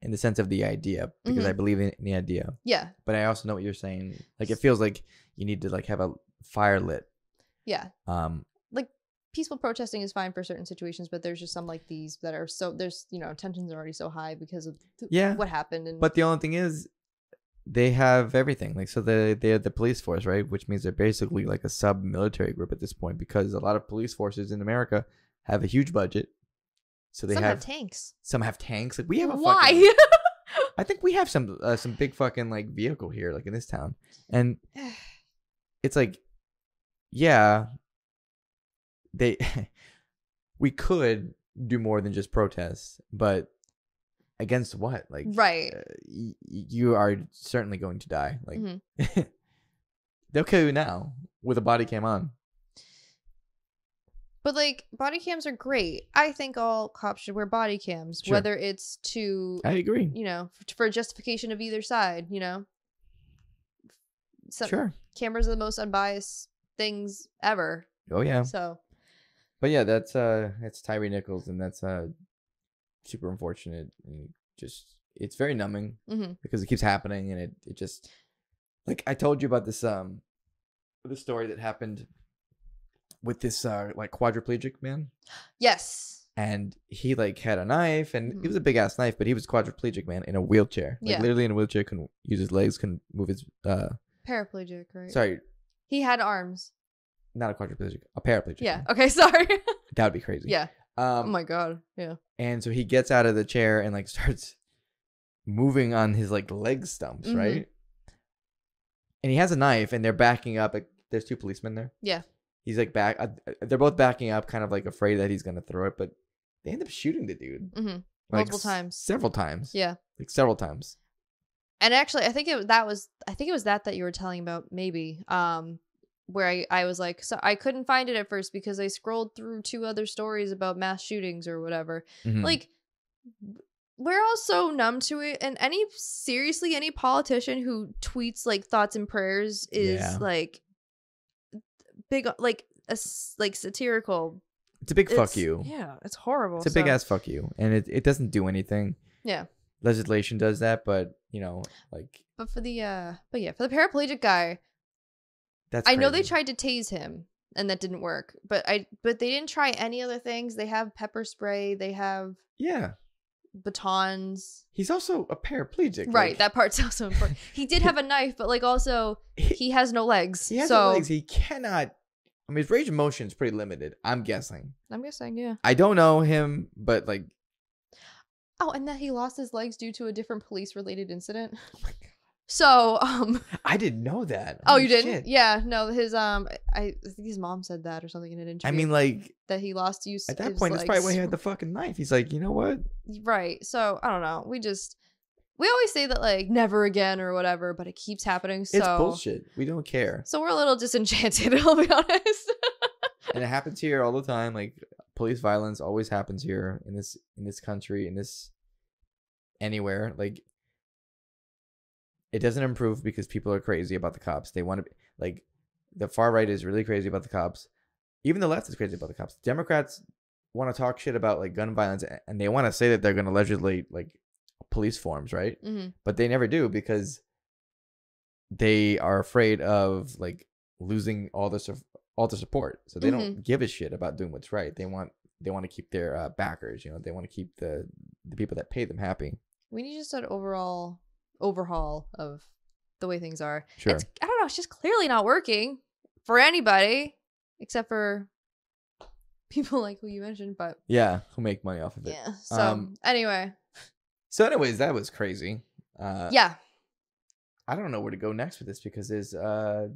in the sense of the idea, because I believe in the idea. Yeah. But I also know what you're saying. Like, it feels like you need to like have a fire lit. Yeah. Like, peaceful protesting is fine for certain situations, but there's just some like these that are so tensions are already so high because of what happened. And but the only thing is, they have everything. Like, so they're the police force, right? Which means they're basically like a sub-military group at this point, because a lot of police forces in America have a huge budget. So they have tanks. Some have tanks. Like, we have a Why? I think we have some big fucking like vehicle here, like in this town, and it's like, yeah, we could do more than just protests, but against what? Like, right? You are certainly going to die. Like, they'll kill you now with a body cam on. But like, body cams are great. I think all cops should wear body cams, whether it's to, I agree, for justification of either side, Sure. Cameras are the most unbiased things ever. Oh yeah. So. But yeah, that's Tyre Nichols, and that's super unfortunate. And it's very numbing because it keeps happening, and it just, like, I told you about this the story that happened with this like quadriplegic man, Yes. and he like had a knife, and it was a big ass knife, but he was quadriplegic, man, in a wheelchair, like Yeah. literally in a wheelchair, couldn't use his legs, couldn't move his Paraplegic, right? sorry, He had arms. not a quadriplegic, a paraplegic. Yeah. Okay. Sorry. That would be crazy. Yeah. Oh Um, my god. Yeah. and so he gets out of the chair and like starts moving on his like leg stumps, Mhm. right? And he has a knife, and they're backing up. Like, there's two policemen there. Yeah. He's like back. They're both backing up, kind of like afraid that he's gonna throw it, but they end up shooting the dude Mm-hmm. like, Multiple times. several times. Yeah. Like several times. And actually, I think it was that you were telling about, maybe. Where I was like, so I couldn't find it at first because I scrolled through 2 other stories about mass shootings or whatever. Mhm. Like, we're all so numb to it, and any politician who tweets like thoughts and prayers is Yeah. like big, like like satirical. It's a big fuck you. Yeah, it's horrible. It's a big ass fuck you, and it doesn't do anything. Yeah. Legislation does that, but you know, like But for the for the paraplegic guy, that's. I know they crazy. tried to tase him and that didn't work. But they didn't try any other things. They have pepper spray, they have Yeah, batons. he's also a paraplegic. Right, like, that part's also important. He did have a knife, but like also he has no legs. he has so no legs. He cannot. I mean, his range of motion is pretty limited. I'm guessing. I'm guessing, yeah. I don't know him, but like, Oh, and that he lost his legs due to a different police related incident. oh my god, So, I didn't know that. oh, Holy you didn't? shit. Yeah, no, his I think his mom said that or something in an interview. I mean, like that he lost use at that his point, that's probably why legs. he had the fucking knife. He's like, you know what? Right. So, I don't know. We always say that like never again or whatever, but it keeps happening. So It's bullshit. We don't care, So we're a little disenchanted, I'll be honest. and it happens here all the time. Like police violence always happens here in this country, in this anywhere. Like it doesn't improve because people are crazy about the cops. They want to be like the far right is really crazy about the cops. Even the left is crazy about the cops. Democrats want to talk shit about like gun violence, and they want to say that they're going to legislate like police forms, right? Mm-hmm. But they never do because they are afraid of like losing all the support. So they don't give a shit about doing what's right. They want to keep their backers. You know, they want to keep the people that pay them happy. We need just an overall overhaul of the way things are. Sure. I don't know. It's just clearly not working for anybody except for people like who you mentioned. But Yeah, who make money off of it. yeah. So anyway. So, anyways, that was crazy. Yeah. I don't know where to go next with this because there's a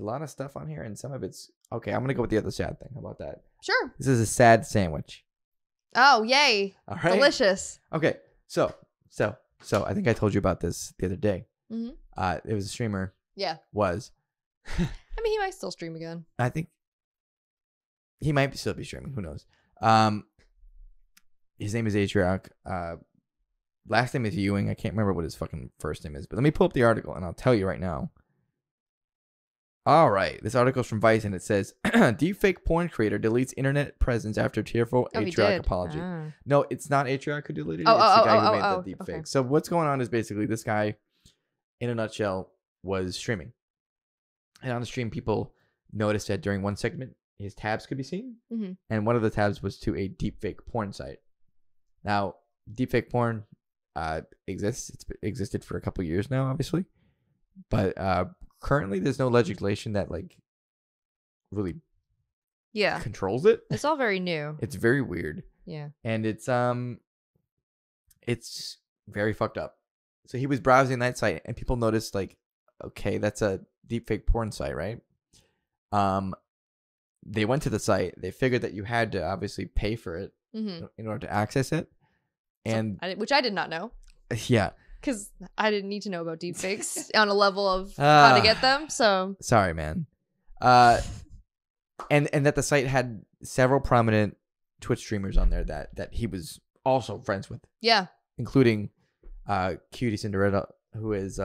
lot of stuff on here, and some of it's okay. I'm gonna go with the other sad thing. How about that? Sure. This is a sad sandwich. Oh, yay. All right. Delicious. Okay. So I think I told you about this the other day. Mm-hmm. It was a streamer. Yeah. Was. I mean, he might still stream again. I think he might still be streaming. Who knows? His name is Atrioc. Last name is Ewing. I can't remember what his fucking first name is, but let me pull up the article and I'll tell you right now. All right, this article is from Vice and it says, "Deepfake porn creator deletes internet presence after tearful Atrioc apology." No, it's not Atrioc who deleted it. It's the guy who made the deepfake. Okay. So what's going on is basically this guy, in a nutshell, was streaming, and on the stream, people noticed that during one segment, his tabs could be seen, and one of the tabs was to a deepfake porn site. Now, deepfake porn exists. It's existed for a couple years now, obviously, but currently there's no legislation that like really controls it. It's all very new. It's very weird. Yeah. And it's very fucked up. So he was browsing that site and people noticed like, okay, that's a deepfake porn site, right? They went to the site. They figured that you had to obviously pay for it in order to access it. And which I did not know. Yeah. Because I didn't need to know about deepfakes on a level of how to get them. So sorry, man. And that the site had several prominent Twitch streamers on there that he was also friends with. Yeah. Including Cutie Cinderella, who is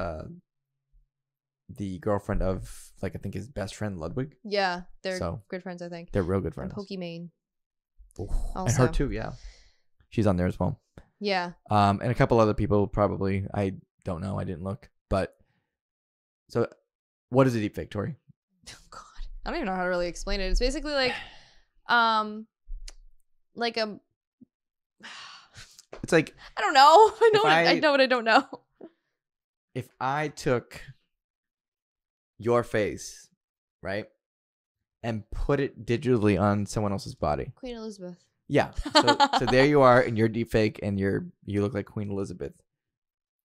the girlfriend of like I think his best friend Ludwig. Yeah, they're good friends. I think they're real good friends. And Pokimane. And her too. Yeah, she's on there as well. Yeah. And a couple other people probably. I don't know. I didn't look. But so, what is a deepfake, Tory? God, I don't even know how to really explain it. It's basically like a. It's like I don't know. I I know what I don't know. if I took your face, right, and put it digitally on someone else's body. Queen Elizabeth. Yeah. So there you are in your deepfake, and you look like Queen Elizabeth,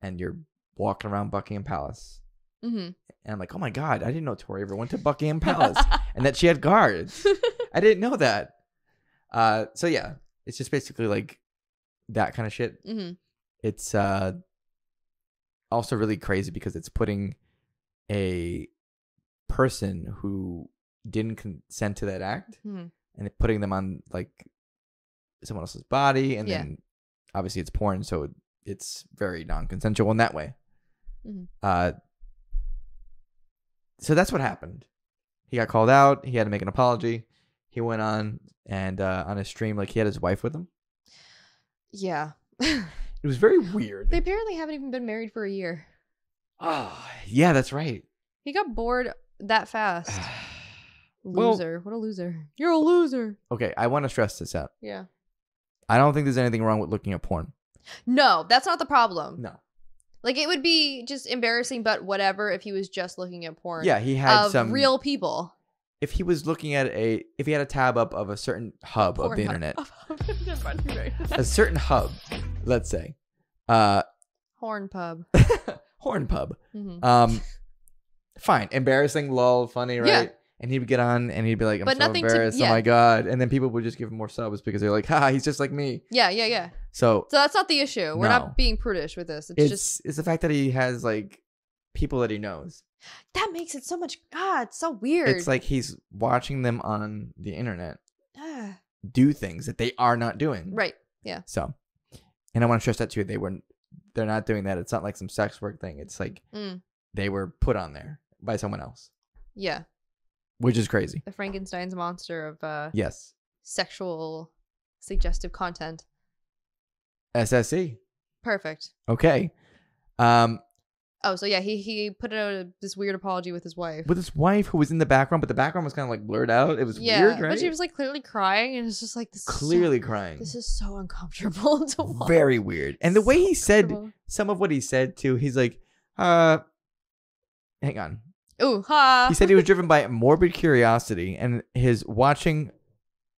and you're walking around Buckingham Palace. Mm-hmm. And I'm like, oh my God, I didn't know Tory ever went to Buckingham Palace and that she had guards. I didn't know that. So yeah, it's just basically like that kind of shit. Mm-hmm. It's also really crazy because it's putting a person who didn't consent to that act and putting them on like someone else's body, and then obviously it's porn, so it's very non-consensual in that way. So that's what happened. He got called out. He had to make an apology. He went on and on a stream, like he had his wife with him. Yeah. It was very weird. They apparently haven't even been married for a year. Oh, yeah, that's right. He got bored that fast. Well, Loser. What a loser. You're a loser. Okay, I want to stress this out. Yeah. I don't think there's anything wrong with looking at porn. No, that's not the problem. No. Like, it would be just embarrassing, but whatever if he was just looking at porn. Yeah, he had of some real people. If he was looking at if he had a tab up of a certain hub of the internet, a certain hub, let's say, Horn pub. Horn pub. Mm-hmm. Fine, embarrassing, lol, funny, right? Yeah. And he would get on and he'd be like, I'm so embarrassed. Oh my God. And then people would just give him more subs because they're like, ha, he's just like me. Yeah. So that's not the issue. We're not being prudish with this. It's the fact that he has like people that he knows. That makes it so much. It's so weird. It's like he's watching them on the internet do things that they are not doing. Right. Yeah. So, and I want to stress that too. They're not doing that. It's not like some sex work thing. It's like they were put on there by someone else. Yeah. Which is crazy. The Frankenstein's monster of yes, sexual suggestive content. SSE. Perfect. Okay. Oh, so yeah, he put out this weird apology with his wife. With his wife, who was in the background, but the background was kind of like blurred out. It was weird, right? But she was like clearly crying, and it's just like this. Clearly crying. This is so uncomfortable to watch. Very weird. And the way he said some of what he said too, he's like, hang on. Ooh, ha. He said he was driven by morbid curiosity, and his watching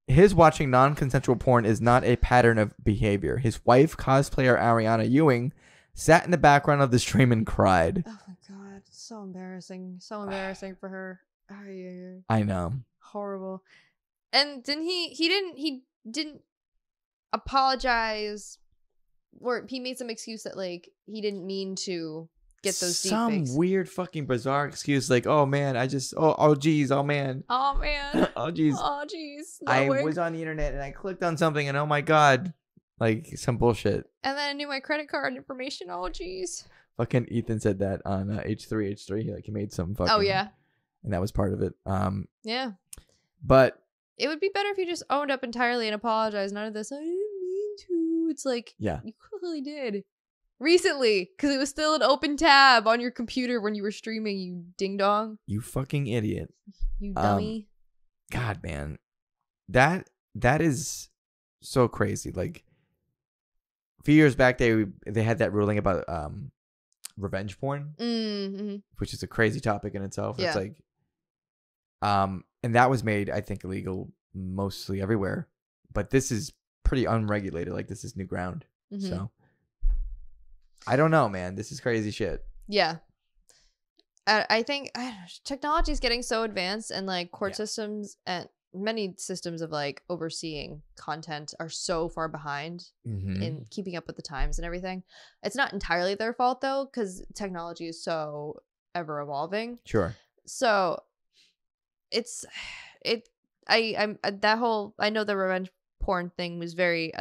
non-consensual porn is not a pattern of behavior. His wife, cosplayer Ariana Ewing, sat in the background of the stream and cried. Oh my God, so embarrassing. So embarrassing for her. I know. Horrible. And he didn't apologize, or he made some excuse that like he didn't mean to get those deepfakes. Some weird fucking bizarre excuse like, oh man, I just oh geez, oh man. Oh man. Oh geez. Oh geez. I was on the internet and I clicked on something and oh my God. Like some bullshit. And then I knew my credit card information. Oh geez. Fucking Ethan said that on H3. He made some fucking. Oh yeah. And that was part of it. Yeah. But it would be better if you just owned up entirely and apologized. None of this. I didn't mean to. It's like, yeah, you clearly did. Recently, because it was still an open tab on your computer when you were streaming, you ding dong. You fucking idiot. You dummy. God, man. That is so crazy. Like a few years back they had that ruling about revenge porn, which is a crazy topic in itself. Yeah. It's like and that was made, I think, illegal mostly everywhere. But this is pretty unregulated. Like this is new ground. So I don't know, man. This is crazy shit. Yeah. I think technology is getting so advanced, and like court systems and many systems of like overseeing content are so far behind in keeping up with the times and everything. It's not entirely their fault though, because technology is so ever evolving. Sure. So I know the revenge porn thing was very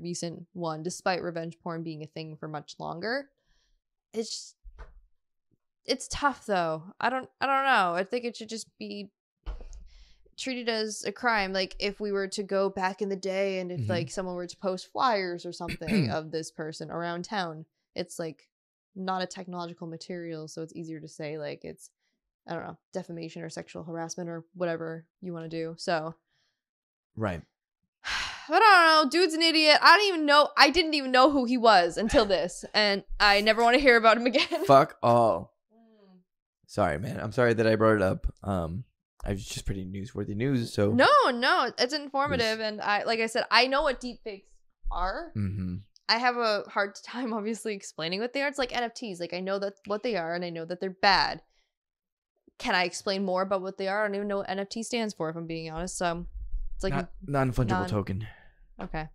recent one, despite revenge porn being a thing for much longer. It's tough though. I don't know. I think it should just be treated as a crime. Like if we were to go back in the day and if like someone were to post flyers or something of this person around town, it's like not a technological material, so it's easier to say like it's I don't know, defamation or sexual harassment or whatever you want to do. So, Right. but I don't know. Dude's an idiot. I didn't even know who he was until this, and I never want to hear about him again. Fuck all. Sorry, man. I'm sorry that I brought it up. I was just pretty newsworthy news. So No, it's informative, and like I said, I know what deepfakes are. Mm-hmm. I have a hard time, obviously, explaining what they are. It's like NFTs. Like, I know that what they are, and I know that they're bad. Can I explain more about what they are? I don't even know what NFT stands for, if I'm being honest. So, it's like non-fungible token. Okay.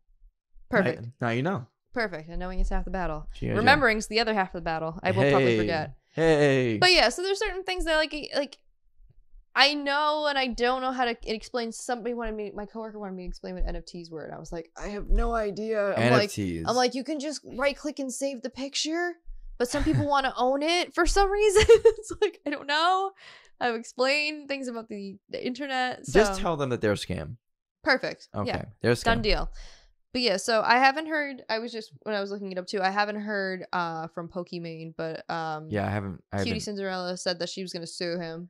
Perfect. Now you know. Perfect. And knowing is half the battle. G.I. Joe. Remembering's the other half of the battle. I will probably forget. Hey. But yeah, so there's certain things that like I know and I don't know how to explain. My coworker wanted me to explain what NFTs were, and I was like, I have no idea. NFTs. I'm like, you can just right click and save the picture, but some people want to own it for some reason. It's like, I don't know. I've explained things about the internet. So. Just tell them that they're a scam. Perfect. Okay. Yeah. They're a scam. Done deal. But yeah, so I haven't heard. When I was looking it up too, I haven't heard from Pokimane, but yeah, I haven't. Cutie Cinderella said that she was gonna sue him.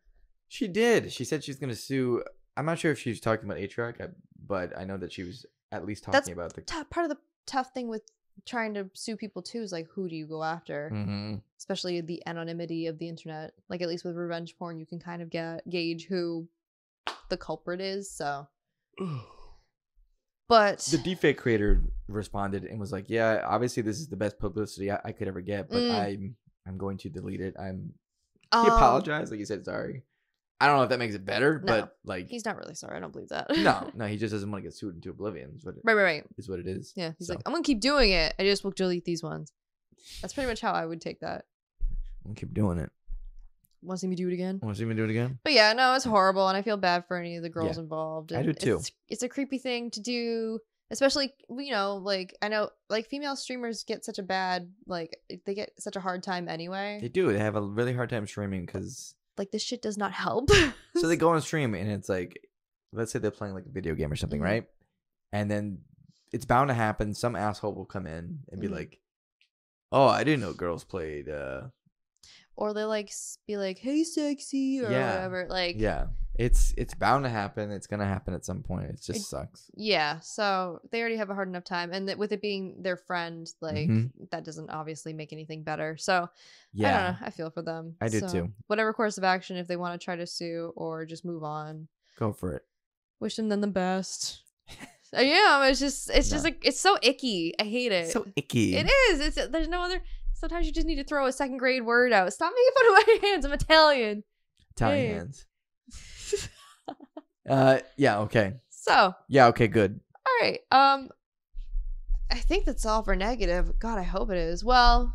She did. She said she's gonna sue. I'm not sure if she was talking about Atrioc, but I know that she was at least talking about the part of the tough thing with trying to sue people too is like, who do you go after? Mm-hmm. Especially the anonymity of the internet. Like, at least with revenge porn, you can kind of gauge who the culprit is. So, but the deepfake creator responded and was like, "Yeah, obviously this is the best publicity I could ever get, but I'm going to delete it." He apologized, like he said sorry. I don't know if that makes it better, but like he's not really sorry. I don't believe that. no, he just doesn't want to get sued into oblivion. Right. Is what it is. Yeah, he's like, I'm gonna keep doing it. I just will delete these ones. That's pretty much how I would take that. I'm gonna keep doing it. Want to see me do it again? Want to see me do it again? But yeah, no, it's horrible, and I feel bad for any of the girls involved. I do too. It's a creepy thing to do, especially, like, I know, like, female streamers get such a bad, like, they get such a hard time anyway. They do. They have a really hard time streaming because like, this shit does not help. So they go on stream and it's like, let's say they're playing like a video game or something, Mm-hmm. right? And then it's bound to happen. Some asshole will come in and be like, "Oh, I didn't know girls played." Or they like be like, "Hey, sexy," or whatever. Like, yeah, it's bound to happen. It's gonna happen at some point. It just sucks. Yeah, so they already have a hard enough time, and with it being their friend, like that doesn't obviously make anything better. So I don't know. I feel for them. I do too. Whatever course of action, if they want to try to sue or just move on, go for it. Wish them the best. Yeah, it's just like, it's so icky. I hate it. So icky. It is. There's no other. Sometimes you just need to throw a second grade word out. Stop making fun of my hands. I'm Italian. Hands. Yeah. Okay. So. Yeah. Okay. Good. All right. I think that's all for negative. God, I hope it is. Well,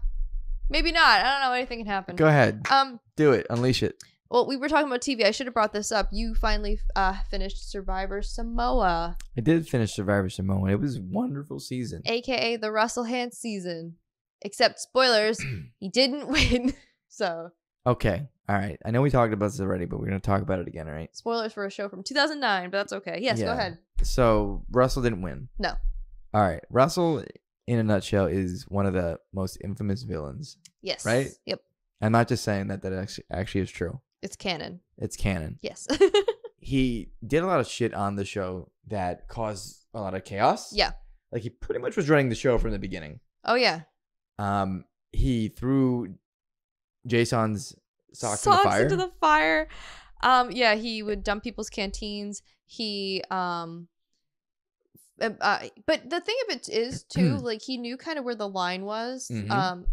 maybe not. I don't know. Anything can happen. Go ahead. Do it. Unleash it. Well, we were talking about TV. I should have brought this up. You finally finished Survivor Samoa. I did finish Survivor Samoa. It was a wonderful season. AKA the Russell Hantz season. Except, spoilers, he didn't win. So. Okay. All right. I know we talked about this already, but we're going to talk about it again, all right? Spoilers for a show from 2009, but that's okay. Yes, go ahead. So, Russell didn't win. No. All right. Russell, in a nutshell, is one of the most infamous villains. Yes. Right? Yep. I'm not just saying that actually is true. It's canon. It's canon. Yes. He did a lot of shit on the show that caused a lot of chaos. Yeah. Like, he pretty much was running the show from the beginning. Oh, yeah. He threw Jason's socks into the fire. Yeah, he would dump people's canteens. He but the thing of it is too, like, he knew kind of where the line was,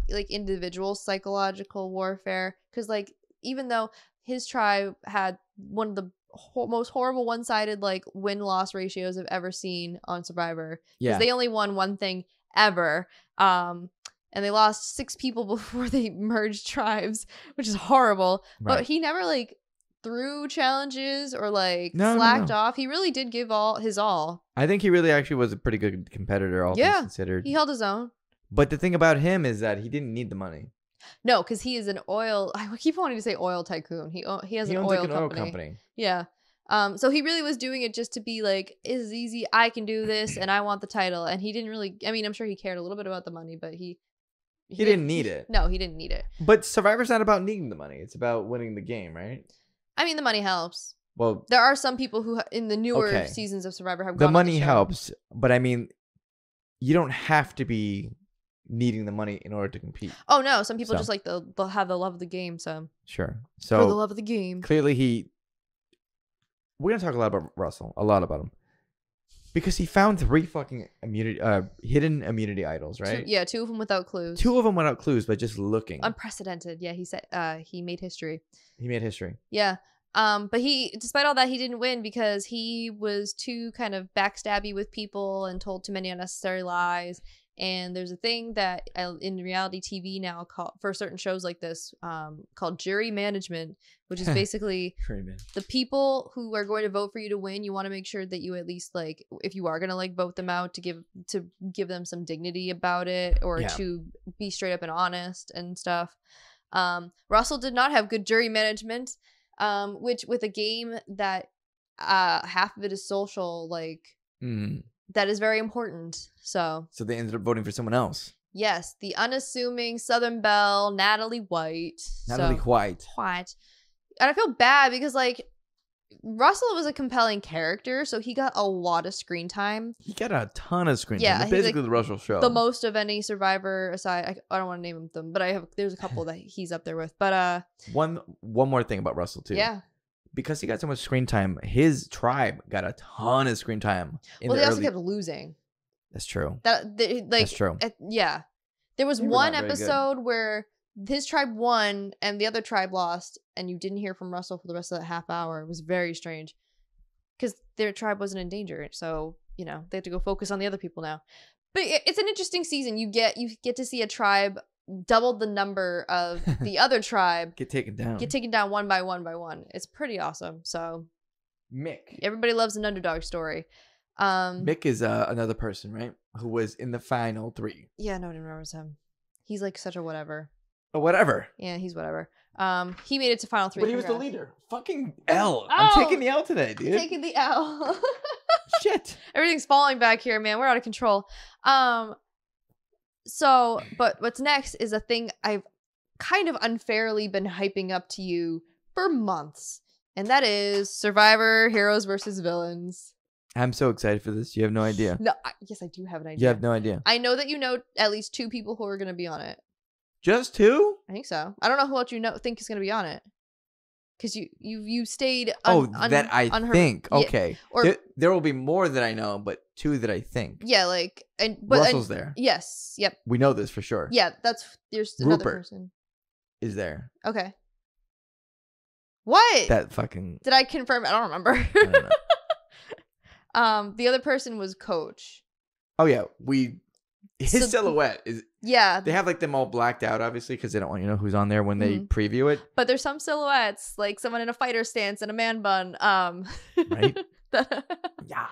like individual psychological warfare, because like, even though his tribe had one of the most horrible one-sided like win-loss ratios I've ever seen on Survivor, because they only won one thing ever, and they lost 6 people before they merged tribes, which is horrible. Right. But he never like threw challenges or like slacked off. He really did give his all. I think he really actually was a pretty good competitor, all things considered. He held his own. But the thing about him is that he didn't need the money. No, because he is an oil. I keep wanting to say oil tycoon. He has an oil company. Yeah. So he really was doing it just to be like, "This is easy. I can do this, and I want the title." And he didn't really. I mean, I'm sure he cared a little bit about the money, but he didn't need it. No, he didn't need it. But Survivor's not about needing the money. It's about winning the game, right? I mean, the money helps. Well, There are some people who, in the newer Okay. seasons of Survivor, have the gone on money show. helps, but I mean, you don't have to be needing the money in order to compete. Oh no, some people So. just like they'll have the love of the game. So Sure. for the So love of the game. clearly we're gonna talk a lot about Russell, a lot about him, because he found 3 fucking hidden immunity idols, right? Two of them without clues. 2 of them without clues, but just looking. Unprecedented. Yeah, he said he made history. He made history. Yeah. But despite all that, he didn't win because he was too kind of backstabby with people and told too many unnecessary lies. And there's a thing that in reality TV now for certain shows like this called jury management, which is basically the people who are going to vote for you to win. You want to make sure that you at least like, if you are going to like vote them out, to give them some dignity about it, or to be straight up and honest and stuff. Russell did not have good jury management. Which with a game that half of it is social, like that is very important. So they ended up voting for someone else. Yes, the unassuming Southern Belle, Natalie White. White. And I feel bad because like Russell was a compelling character, so he got a lot of screen time. He got a ton of screen time. Yeah, It's basically the Russell show. The most of any Survivor aside. I don't want to name them, but there's a couple that he's up there with. But one more thing about Russell too. Yeah. Because he got so much screen time, his tribe got a ton of screen time. They also kept losing. That's true. That's true. Yeah. There was They were one not very episode where his tribe won and the other tribe lost, and you didn't hear from Russell for the rest of that half hour. It was very strange because their tribe wasn't in danger. So, they have to go focus on the other people now. But it's an interesting season. You get to see a tribe double the number of the other tribe get taken down one by one. It's pretty awesome. So Mick, everybody loves an underdog story. Mick is another person, right, who was in the final 3. Yeah, nobody remembers him. He's like such a whatever. Whatever. Yeah, he's whatever. He made it to final 3. But he was the leader. Fucking L. I'm taking the L today, dude. Taking the L. Shit. Everything's falling back here, man. We're out of control. So, but what's next is a thing I've kind of unfairly been hyping up to you for months, and that is Survivor Heroes versus Villains. I'm so excited for this. You have no idea. No, yes, I do have an idea. You have no idea. I know that you know at least 2 people who are going to be on it. Just 2? I think so. I don't know who else think is going to be on it. Because you stayed that I unheard. think. Yeah. Okay. Or there will be more that I know, but 2 that I think. Yeah, but Russell's there. Yes. Yep. We know this for sure. Yeah, there's another Rupert person. Is there. Okay. What? That fucking... Did I confirm? I don't remember. I don't know. The other person was Coach. Oh yeah, his silhouette is... Yeah. They have like them all blacked out, obviously, because they don't want you to know who's on there when they preview it. But there's some silhouettes, like someone in a fighter stance and a man bun. Right? Yeah.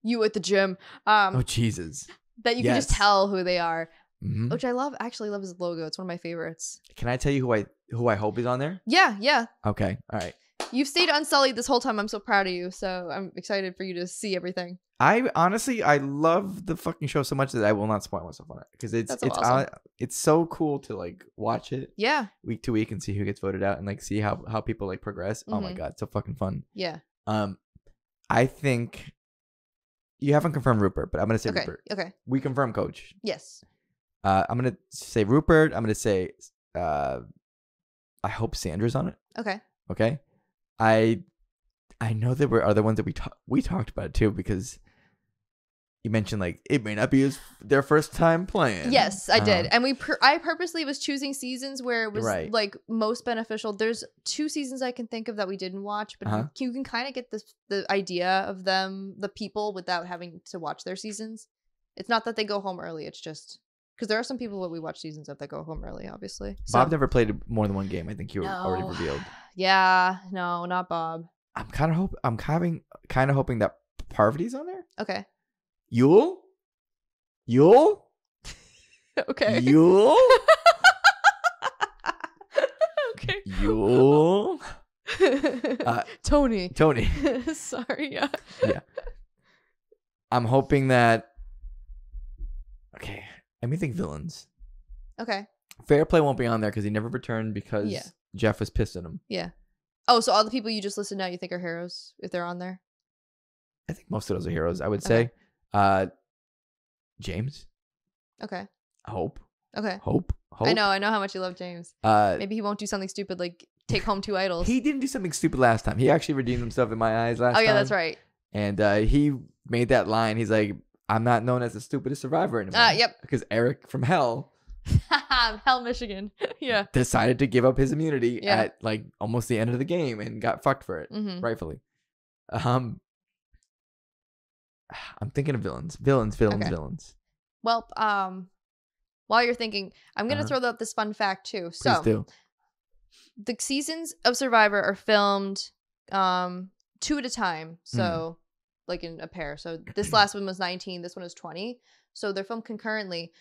You at the gym. Oh Jesus. That you can just tell who they are. Mm-hmm. Which I love. Actually love his logo. It's one of my favorites. Can I tell you who I hope is on there? Yeah. Okay. All right. You've stayed unsullied this whole time. I'm so proud of you. So I'm excited for you to see everything. I love the fucking show so much that I will not spoil myself on it because it's so cool to like watch it week to week and see who gets voted out and like see how people like progress. Oh my god, it's so fucking fun. Yeah. I think you haven't confirmed Rupert, but I'm gonna say Rupert. Okay. We confirm Coach. Yes. I'm gonna say Rupert. I'm gonna say I hope Sandra's on it. Okay. I know there were other ones that we talked about it too because you mentioned like it may not be their first time playing. Yes, I did, and I purposely was choosing seasons where it was like most beneficial. There's 2 seasons I can think of that we didn't watch, but you can kind of get the idea of them, the people, without having to watch their seasons. It's not that they go home early; it's just because there are some people that we watch seasons of that go home early. Obviously, Bob never played more than 1 game. I think you already revealed. Yeah, no, not Bob. I'm kind of hoping that Parvati's on there. Okay. Yule. Okay. Yule. Okay. Yule. Tony. Sorry. Yeah. I'm hoping that. Okay. Let me think. Villains. Okay. Fair Play won't be on there because he never returned because Jeff was pissed at him. Yeah. Oh, so all the people you just listed now you think are heroes if they're on there? I think most of those are heroes. I would Okay. say, James, Okay. Hope. Hope. I know how much you love James. Maybe he won't do something stupid like take home 2 idols. He didn't do something stupid last time. He actually redeemed himself in my eyes last time. Oh yeah, that's right. And he made that line. He's like, I'm not known as the stupidest survivor anymore. Yep. Because Eric from Hell Hell, Michigan. Yeah. decided to give up his immunity Yeah. at like almost the end of the game and got fucked for it, Mm-hmm. rightfully. I'm thinking of villains. Okay. Well, while you're thinking, I'm gonna throw up this fun fact too. Please So do. the seasons of Survivor are filmed 2 at a time. So like in a pair. So this last one was 19, this one is 20. So they're filmed concurrently.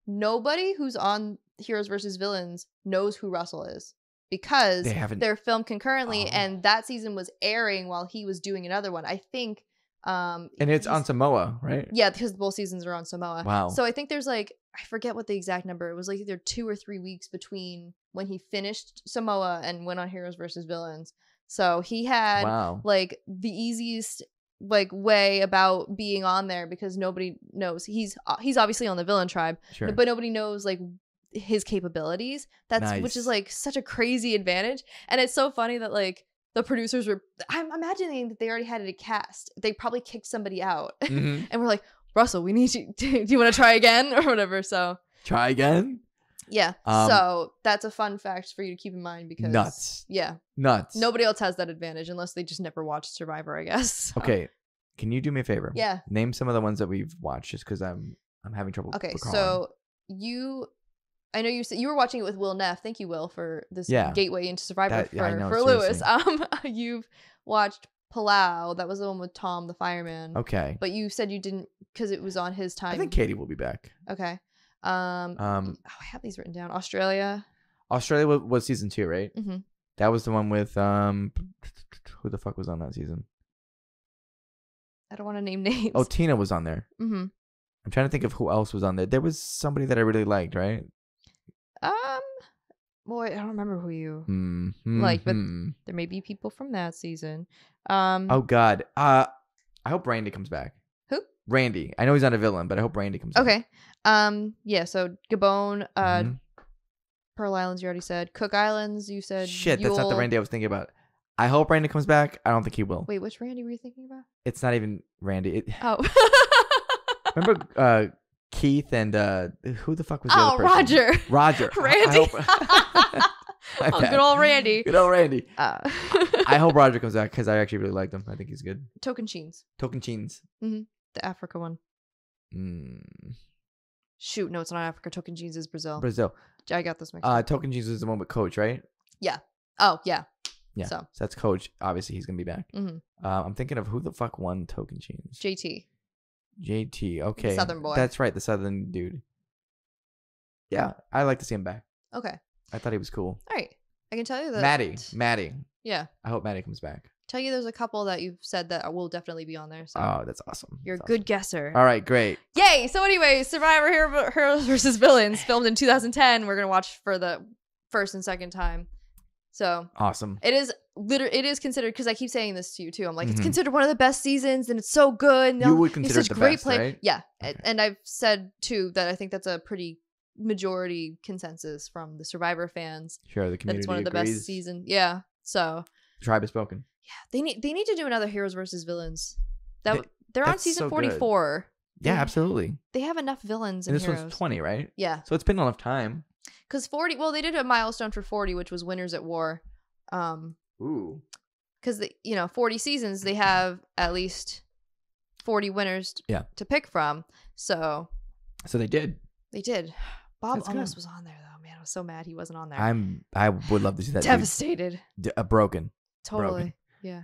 Nobody who's on Heroes versus Villains knows who Russell is because they're filmed concurrently and that season was airing while he was doing another one. I think and it's on Samoa, right? Yeah, because both seasons are on Samoa. Wow. So I think there's like, I forget what the exact number. It was like either 2 or 3 weeks between when he finished Samoa and went on Heroes versus Villains. So he had like the easiest like way about being on there because nobody knows he's obviously on the villain tribe, Sure. but nobody knows like his capabilities. That's Nice. Which is like such a crazy advantage. And it's so funny that like the producers were, I'm imagining that they already had it a cast. They probably kicked somebody out Mm-hmm. and we're like, Russell, we need you. Do you want to try again or whatever? So Try again? yeah. So that's a fun fact for you to keep in mind because Nuts. Yeah. Nuts. Nobody else has that advantage unless they just never watched Survivor, I guess. So. Okay. Can you do me a favor? Yeah. Name some of the ones that we've watched just because I'm having trouble. Okay. recalling. So I know you said you were watching it with Will Neff. Thank you, Will, for this gateway into Survivor for Lewis. You've watched Palau. That was the one with Tom, the fireman. Okay. But you said you didn't because it was on his time. I think Katie will be back. Okay. I have these written down. Australia was season 2, right? Mm-hmm. That was the one with who the fuck was on that season? I don't want to name names. Oh, Tina was on there. Mm-hmm. I'm trying to think of who else was on there. There was somebody that I really liked, right? Boy, I don't remember who you like, but there may be people from that season. Oh God. I hope Randy comes back. Who? Randy. I know he's not a villain, but I hope Randy comes back. Okay. Yeah. So Gabon, Pearl Islands, you already said. Cook Islands, you said. Shit, Yule. that's not the Randy I was thinking about. I hope Randy comes back. I don't think he will. Wait, which Randy were you thinking about? It's not even Randy. Oh. Remember Keith and who the fuck was the other person? Roger. Randy. Good old Randy. Good old Randy. I hope Roger comes back because I actually really liked him. I think he's good. Tocantins. Mm-hmm. The Africa one. Shoot, no, it's not Africa. Tocantins is Brazil. I got this mixed up. Tocantins is the one with Coach, right? Yeah. Oh, yeah. Yeah. So that's Coach. Obviously, he's gonna be back. Mm-hmm. I'm thinking of who the fuck won Tocantins. JT. Okay. The Southern boy. That's right. The Southern dude. Yeah, I like to see him back. Okay. I thought he was cool. All right. I can tell you that. Maddie. Yeah. I hope Maddie comes back. Tell you there's a couple that you've said that will definitely be on there. So. Oh, that's awesome. You're a good guesser. All right, great. Yay! So anyway, Survivor Heroes versus Villains, filmed in 2010. We're gonna watch for the first and second time. So awesome. It is considered, because I keep saying this to you too. I'm like, it's considered one of the best seasons, and it's so good. And you would consider it the best, right? Yeah, okay. And I've said too that I think that's a pretty majority consensus from the Survivor fans. Sure, the community That's one of the agrees. best seasons. Yeah. So. The tribe has spoken. Yeah, they need to do another Heroes versus Villains. They're on season 44. Yeah, absolutely. They have enough villains and in this Heroes. one's 20, right? Yeah. So it's been enough time. Because 40, well, they did a milestone for 40, which was Winners at War. Ooh. Because 40 seasons, they have at least 40 winners to pick from. So they did. They did. Bob almost was on there though. Man, I was so mad he wasn't on there. I would love to see that. Devastated. Broken. Totally. Broken. Yeah.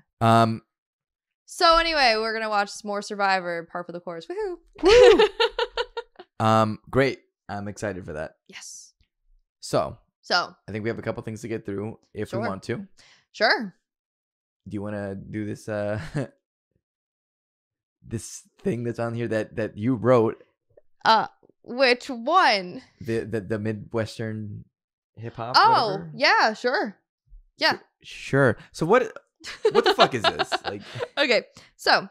So anyway, we're gonna watch more Survivor, par for the course. Woohoo! Woo! Great. I'm excited for that. Yes. So I think we have a couple things to get through if we want to. Sure. Do you want to do this this thing that's on here that you wrote? Which one? The Midwestern hip hop. Oh, whatever? yeah, sure. Yeah. Sure. So what the fuck is this? Like, Okay, so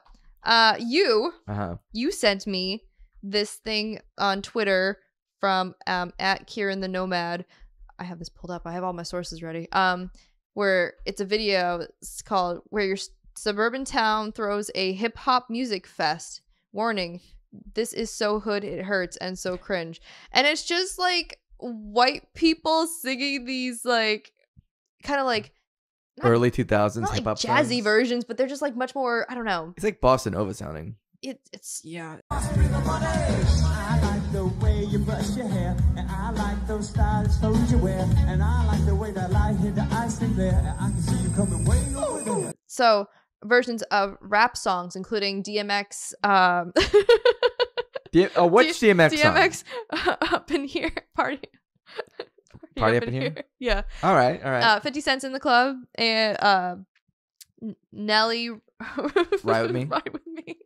you sent me this thing on Twitter from at Kieran the Nomad. I have this pulled up. I have all my sources ready. Where it's a video. It's called "Where Your Suburban Town Throws a Hip Hop Music Fest." Warning: this is so hood it hurts and so cringe. And it's just like white people singing these like kind of like early 2000s not hip hop like jazzy songs? versions, but they're just like much more. I don't know. It's like Bossa Nova sounding. It's yeah. I like the way you brush your hair, and I like those stylish clothes you wear, and I like the way that light hit the ice in there, and I can see you coming way over there. So versions of rap songs, including DMX. What's DMX song? DMX up in here, party Party up in here? Yeah. All right. 50 Cent's in the club, and Nelly Ride With Me? Ride With Me.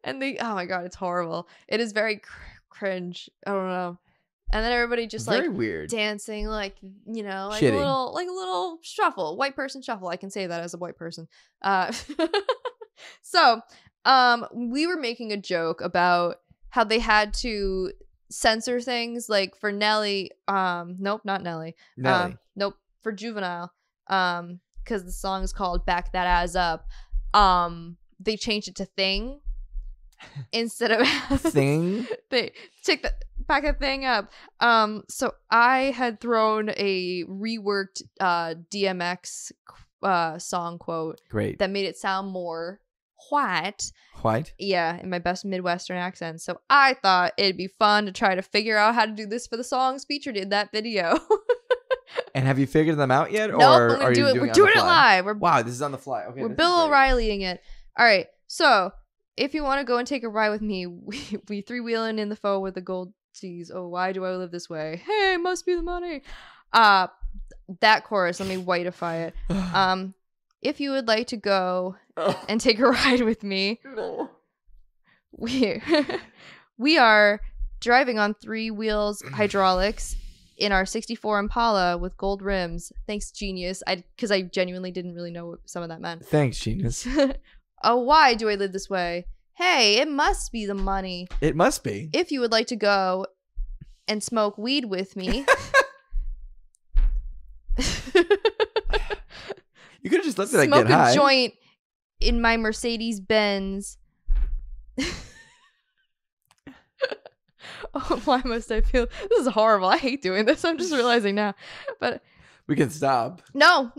And oh my god, it's horrible. It is very cringe. I don't know. And then everybody just Very like weird. dancing, like, you know, like Shitting. a little shuffle, white person shuffle. I can say that as a white person. So we were making a joke about how they had to censor things, like for Nelly. Nope, not Nelly. Nelly. Nope, for Juvenile. Because the song is called "Back That Ass Up." They changed it to "Thing" instead of Thing. They back that thing up. So I had thrown a reworked DMX song quote Great. that made it sound more white. White? Yeah, in my best Midwestern accent. So I thought it'd be fun to try to figure out how to do this for the songs featured in that video. And have you figured them out yet? Nope, or I'm gonna are do you it. doing We're it on doing the it fly? live. Wow, this is on the fly. Okay, We're this is Bill great. O'Reillying it. All right. So if you want to go and take a ride with me, we three-wheeling in the foe with the gold tees. Oh, why do I live this way? Hey, must be the money. That chorus, let me whiteify it. If you would like to go and take a ride with me, we are driving on 3 wheels hydraulics in our 64 Impala with gold rims. Thanks, genius. Because I genuinely didn't really know what some of that meant. Thanks, genius. Oh, why do I live this way? Hey, it must be the money. It must be. If you would like to go and smoke weed with me. You could have just left it like Smoke get high. a joint in my Mercedes Benz. Oh, why must I feel this is horrible? I hate doing this. I'm just realizing now. But We can stop. nope.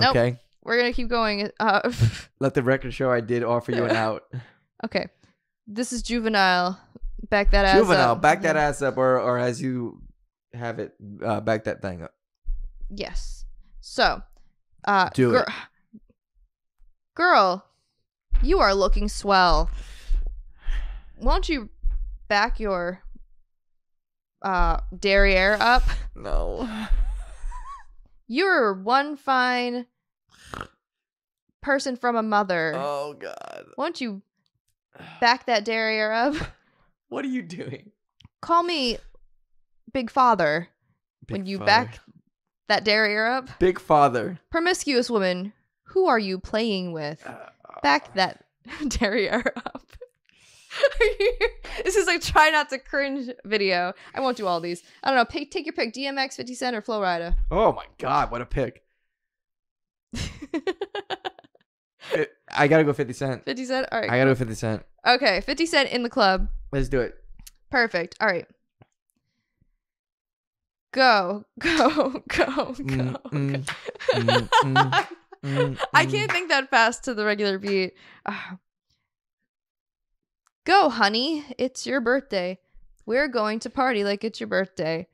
Okay. We're gonna keep going. Let the record show I did offer you an out. Okay. This is Juvenile. Back that ass Juvenile, up. back that ass up, or as you have it, back that thing up. Yes. So, Do it. Girl, you are looking swell. Won't you back your derriere up? No. You're one fine person from a mother. Oh God. Won't you back that derriere up? What are you doing? Call me Big Father when you back that derriere up. Big Father. Promiscuous woman, who are you playing with? Back that derriere up. This is like try not to cringe video. I won't do all these. I don't know. Take your pick. DMX, 50 Cent, or Flo Rida. Oh my God, what a pick. I gotta go 50 Cent. 50 Cent? All right. I gotta go 50 Cent. Okay, 50 Cent in the club. Let's do it. Perfect. All right. Go. Mm, I can't think that fast to the regular beat. Go, honey. It's your birthday. We're going to party like it's your birthday.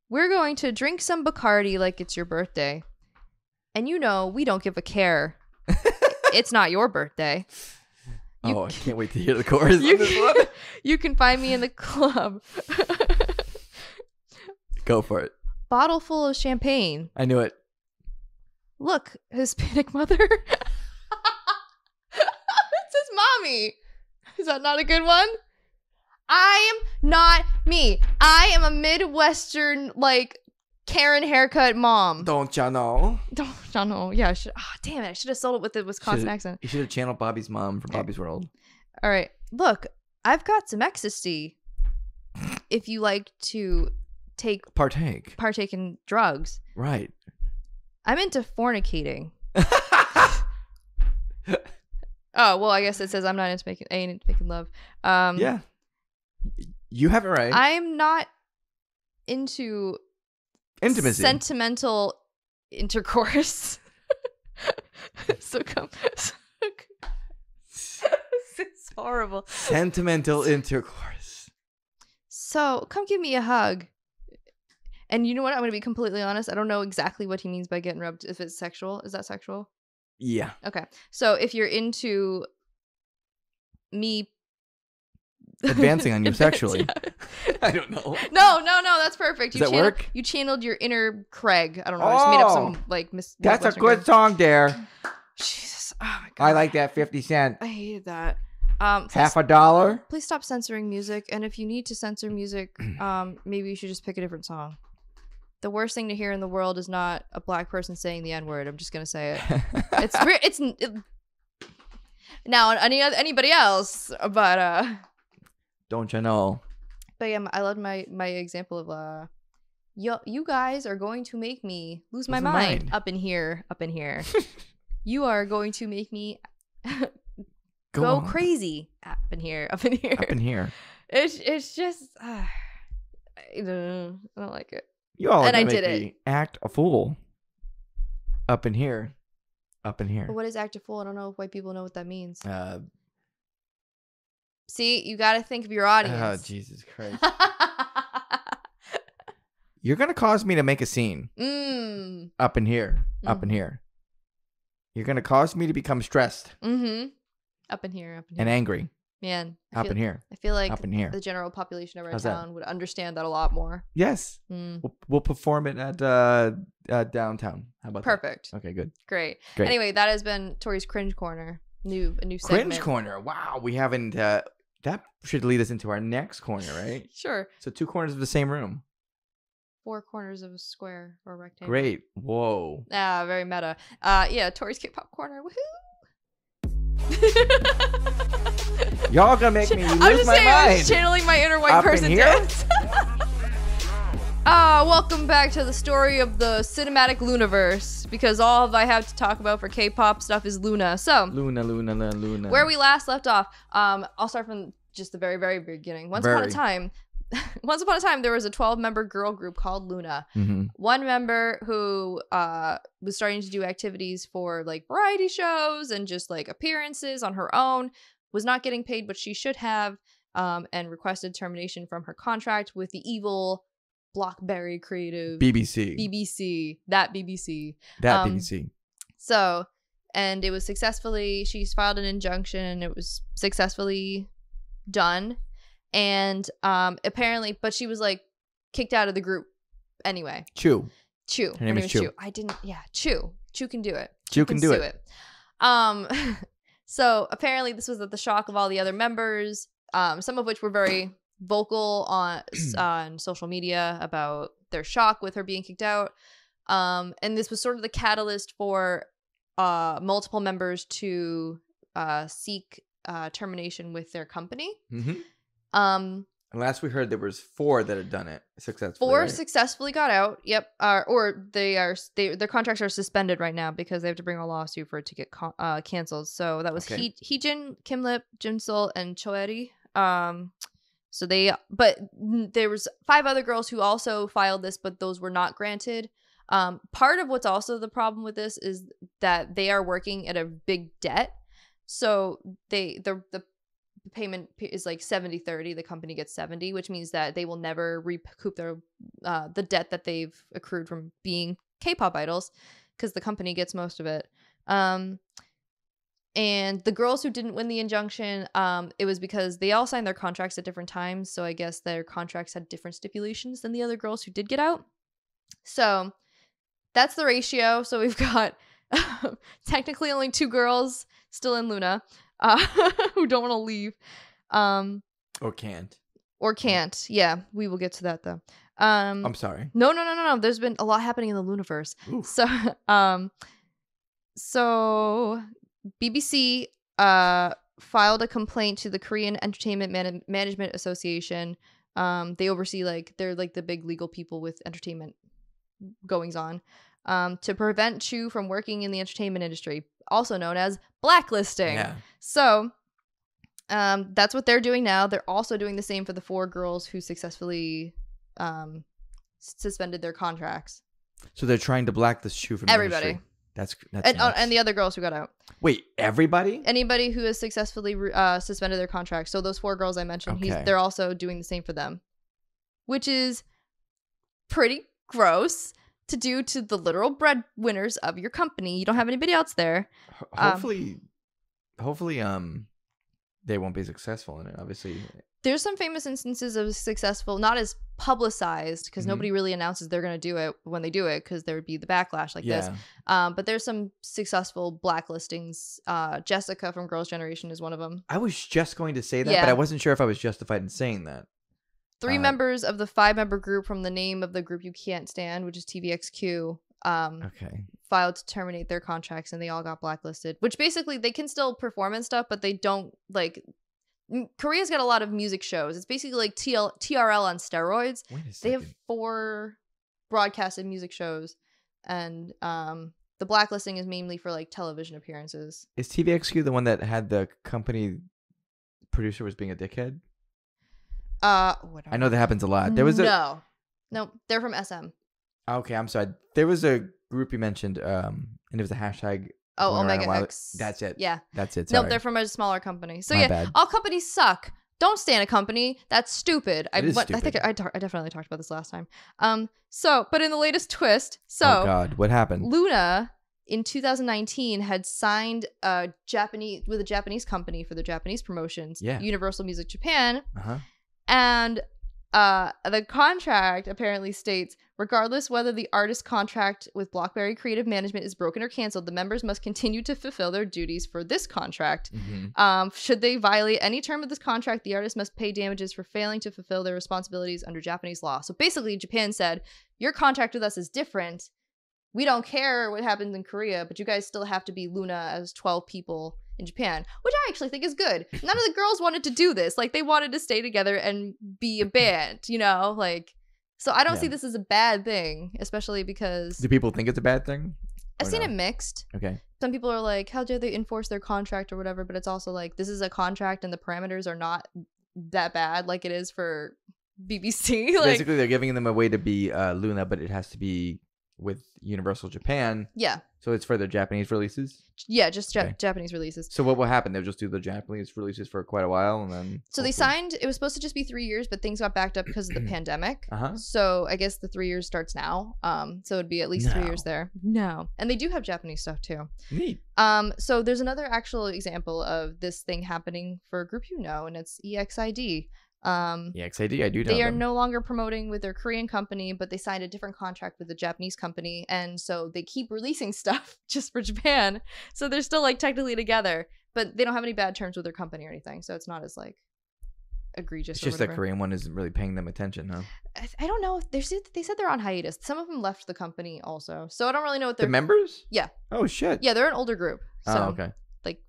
We're going to drink some Bacardi like it's your birthday. And you know, we don't give a care. It's not your birthday. Oh, I can't wait to hear the chorus on this one. You can find me in the club. Go for it. Bottle full of champagne. I knew it. Look, Hispanic mother. It says mommy. Is that not a good one? I am not me. I am a Midwestern, like, Karen haircut mom. Dontcha know. Don't know. Yeah, damn it. I should have sold it with the Wisconsin accent. You should have channeled Bobby's mom from Bobby's World. All right. Look, I've got some ecstasy. If you like to partake in drugs. Right. I'm into fornicating. Oh, well, I guess it says I'm not into making love. Yeah. You have it right. I'm not into intimacy. Sentimental intercourse. so come. It's horrible. Sentimental intercourse. So come give me a hug. And you know what? I'm going to be completely honest. I don't know exactly what he means by getting rubbed. If it's sexual. Is that sexual? Yeah. Okay. So if you're into me advancing on you sexually. Yeah. I don't know. No, that's perfect. Does that work? You channeled your inner Craig. I don't know. I just made up some like That's a Midwestern good Craig. song there. Jesus. Oh my god. I like that 50 cent. I hated that. Half a dollar. Please stop censoring music. And if you need to censor music, maybe you should just pick a different song. The worst thing to hear in the world is not a black person saying the N-word. I'm just gonna say it. Now anybody else, but don't you know? But yeah, I love my example of you guys are going to make me lose my mind up in here. You are going to make me go crazy up in here. It's just I don't like it. You all and I make did me act a fool. Up in here. But what is act a fool? I don't know if white people know what that means. See, you got to think of your audience. Oh, Jesus Christ. You're going to cause me to make a scene. Up in here. You're going to cause me to become stressed. Up in here. And angry. Man. I feel like up in here. The general population of our town would understand that a lot more. Yes. We'll perform it at downtown. How about Perfect. That? Okay, good. Great. Anyway, that has been Tory's Cringe Corner. A new segment. Cringe Corner. Wow. We haven't... that should lead us into our next corner, right? Sure. So 2 corners of the same room. 4 corners of a square or a rectangle. Great. Whoa. Very meta. Yeah, Tory's K-pop corner. Woohoo! Y'all gonna make me lose my mind. I was channeling my inner white person. Welcome back to the story of the cinematic Loonaverse, because all I have to talk about for K-pop stuff is Luna. So Luna. Where we last left off, I'll start from just the very, very beginning. Once upon a time, there was a 12-member girl group called Luna. One member who was starting to do activities for like variety shows and just like appearances on her own, was not getting paid what she should have, and requested termination from her contract with the evil Blockberry Creative BBC. So, and it was successfully, she's filed an injunction and it was successfully done. And apparently, but she was like kicked out of the group anyway. Chu. Her name is Chu. Chu can do it. Chu can do it. So apparently this was at the shock of all the other members, some of which were very vocal on social media about their shock with her being kicked out. And this was sort of the catalyst for multiple members to seek termination with their company. And last we heard, there was 4 that had done it successfully. 4 right? successfully got out. Yep. Or their contracts are suspended right now because they have to bring a lawsuit for it to get canceled. So that was Heejin, Kimlip, Jinsul, and Choeri. But there was 5 other girls who also filed this, but those were not granted. Part of what's also the problem with this is that they are working at a big debt. So the payment is like 70-30. The company gets 70, which means that they will never recoup their the debt that they've accrued from being K-pop idols, because the company gets most of it. And the girls who didn't win the injunction, it was because they all signed their contracts at different times. So I guess their contracts had different stipulations than the other girls who did get out. So that's the ratio. So we've got technically only 2 girls still in Luna who don't want to leave. Or can't. Yeah, we will get to that though. I'm sorry. No. There's been a lot happening in the Loonaverse. Oof. So BBC filed a complaint to the Korean Entertainment Management Association. They oversee they're the big legal people with entertainment goings on, to prevent Chu from working in the entertainment industry, also known as blacklisting. Yeah. So that's what they're doing now. They're also doing the same for the 4 girls who successfully suspended their contracts. So they're trying to blacklist Chu from the Everybody. industry. That's And the other girls who got out. Wait, everybody? Anybody who has successfully suspended their contract. So those 4 girls I mentioned, Okay. they're also doing the same for them, which is pretty gross to do to the literal breadwinners of your company. You don't have anybody else there. Hopefully, they won't be successful in it. Obviously, There's some famous instances of successful, not as publicized, because Mhm. nobody really announces they're going to do it when they do it, because there would be the backlash this. But there's some successful blacklistings. Jessica from Girls' Generation is one of them. I was just going to say that, Yeah. but I wasn't sure if I was justified in saying that. 3 members of the 5-member group from the name of the group you can't stand, which is TVXQ, Okay. filed to terminate their contracts, and they all got blacklisted. Which basically they can still perform and stuff, but they don't Korea's got a lot of music shows. It's basically like TRL on steroids. Wait a They second. have 4 broadcasted music shows, and the blacklisting is mainly for television appearances. Is TVXQ the one that had the company producer was being a dickhead? Whatever. I know that happens a lot. There was no, they're from SM. Okay, I'm sorry. There was a group you mentioned, and it was a hashtag. Oh, going around a Omega while- X. That's it. Yeah. That's it. Nope, Sorry. they're from a smaller company. So My yeah, bad. all companies suck. Don't stand a company. That's stupid. It is I stupid. think I definitely talked about this last time. But in the latest twist, Oh God, what happened? Luna in 2019 had signed with a Japanese company for the Japanese promotions, Yeah. Universal Music Japan, Uh-huh. and the contract apparently states, regardless whether the artist contract with Blockberry Creative Management is broken or canceled, the members must continue to fulfill their duties for this contract. Mhm. Should they violate any term of this contract, the artist must pay damages for failing to fulfill their responsibilities under Japanese law. So basically, Japan said, your contract with us is different. We don't care what happens in Korea, but you guys still have to be Luna as 12 people in Japan, which I actually think is good. None of the girls wanted to do this. They wanted to stay together and be a band, So I don't Yeah. see this as a bad thing, especially because Do people think it's a bad thing? I've Or seen no? it mixed. Okay. Some people are like, how dare they enforce their contract or whatever, but it's also this is a contract and the parameters are not that bad like it is for BBC. Basically, they're giving them a way to be Luna, but it has to be with Universal Japan. Yeah. So it's for their Japanese releases. Yeah, just Okay. Japanese releases. So what will happen? They'll just do the Japanese releases for quite a while, and then. So they hopefully- signed, it was supposed to just be 3 years, but things got backed up because of the pandemic. Uh-huh. So I guess the 3 years starts now. So it'd be at least 3 No. years there. No. And they do have Japanese stuff too. Neat. So there's another actual example of this thing happening for a group and it's EXID. EXID, I do know They are them. no longer promoting with their Korean company, but they signed a different contract with a Japanese company, and so they keep releasing stuff just for Japan. So they're still technically together, but they don't have any bad terms with their company or anything. So it's not as egregious. It's or just that whatever. Korean one isn't really paying them attention, huh? I don't know. They said they're on hiatus. Some of them left the company also, so I don't really know what The they're. members? Yeah. Oh shit. Yeah, they're an older group. So Oh, okay.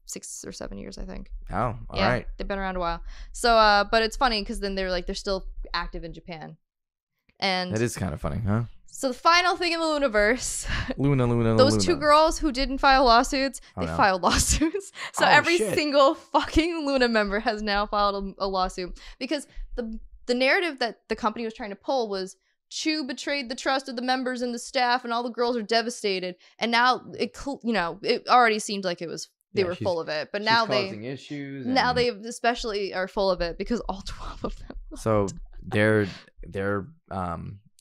6 or 7 years, I think. Oh, all right. They've been around a while. So, but it's funny because then they're still active in Japan. And That is kind of funny, huh? so the final thing in the Loonaverse, Luna. those 2 girls who didn't file lawsuits, Oh, they no. filed lawsuits. So Oh, every shit. single fucking Luna member has now filed a lawsuit because the narrative that the company was trying to pull was Chu betrayed the trust of the members and the staff, and all the girls are devastated. And now it already seemed like it was. They were full of it, but now causing issues. now and- they especially are full of it because all 12 of them. So they're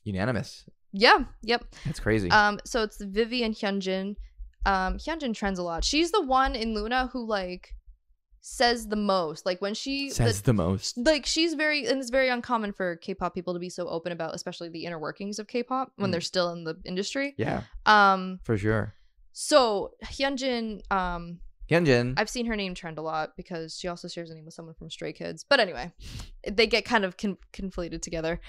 unanimous. Yeah. Yep. That's crazy. So it's Vivi and Hyunjin. Hyunjin trends a lot. She's the one in Luna who says the most. When she Says the most. she's very, and it's very uncommon for K-pop people to be so open about, especially the inner workings of K-pop when they're still in the industry. Yeah. For sure. So Hyunjin, Hyunjin. I've seen her name trend a lot because she also shares a name with someone from Stray Kids. But anyway, they get kind of conflated together.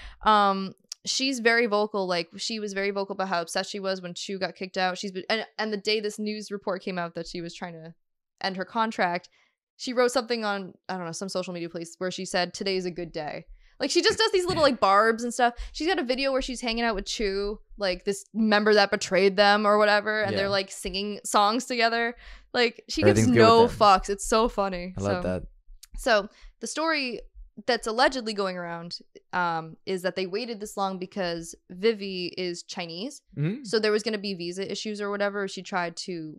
she's very vocal. Like, she was very vocal about how upset she was when Chu got kicked out. She's been, and the day this news report came out that she was trying to end her contract, she wrote something on, I don't know, some social media place where she said, "Today's a good day." Like, she just does these little, like, barbs and stuff. She's got a video where she's hanging out with Chu, like, this member that betrayed them or whatever, and they're, like, singing songs together. Like, she gives no fucks. It's so funny. I love that. So, the story that's allegedly going around is that they waited this long because Vivi is Chinese. Mm-hmm. So, there was going to be visa issues or whatever. She tried to,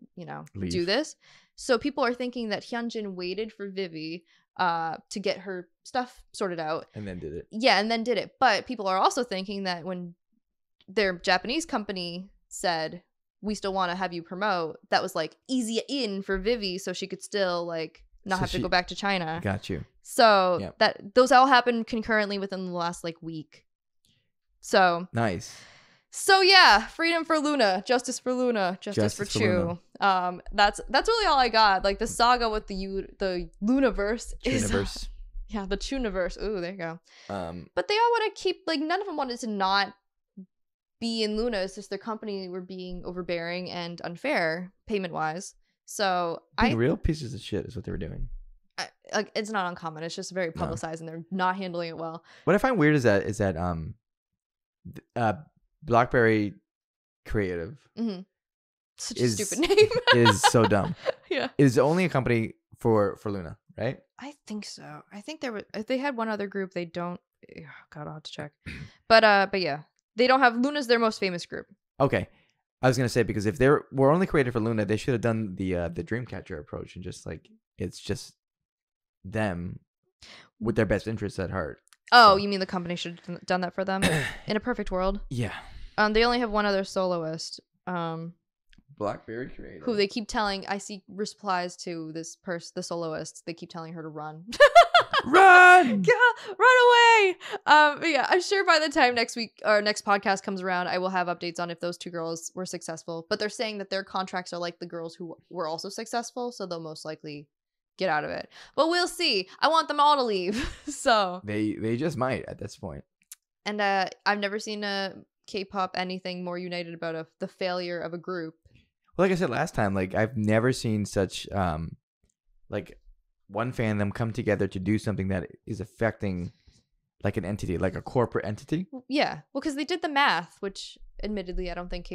Leave. do this. So, people are thinking that Hyunjin waited for Vivi to get her stuff sorted out. And then did it. Yeah, and then did it. But people are also thinking that when their Japanese company said, "We still want to have you promote," that was like easy in for Vivi so she could still like not have to go back to China. Got you. So that those all happened concurrently within the last like week. So nice. So yeah, freedom for Luna, justice for Luna, justice for Chu. That's really all I got. Like the saga with the Loonaverse is the Chunaverse. Ooh, there you go. But they all want to keep, like, none of them wanted to not be in Luna. It's just their company were being overbearing and unfair payment wise. So real pieces of shit is what they were doing. Like, it's not uncommon. It's just very publicized and they're not handling it well. What I find weird is that BlackBerry Creative such a stupid name is so dumb. Yeah, it is only a company for Luna, right? I think so. I think they had one other group. They don't. Oh God, I'll have to check. But yeah, they don't have Luna's their most famous group. Okay, I was gonna say, because if they were only created for Luna, they should have done the Dreamcatcher approach and just like it's just them with their best interests at heart. Oh, so. You mean the company should have done that for them? In a perfect world. Yeah. They only have one other soloist. BlackBerry Creative. Who they keep telling, I see replies to this the soloist. They keep telling her to run. Run! Run away! Yeah, I'm sure by the time next week or next podcast comes around, I will have updates on if those two girls were successful. But they're saying that their contracts are like the girls who were also successful, so they'll most likely get out of it. But we'll see. I want them all to leave. So they just might at this point. And I've never seen a K-pop anything more united about the failure of a group. Well, like I said last time, like I've never seen such like one fandom come together to do something that is affecting like an entity, like a corporate entity. Yeah, well, because they did the math, which admittedly I don't think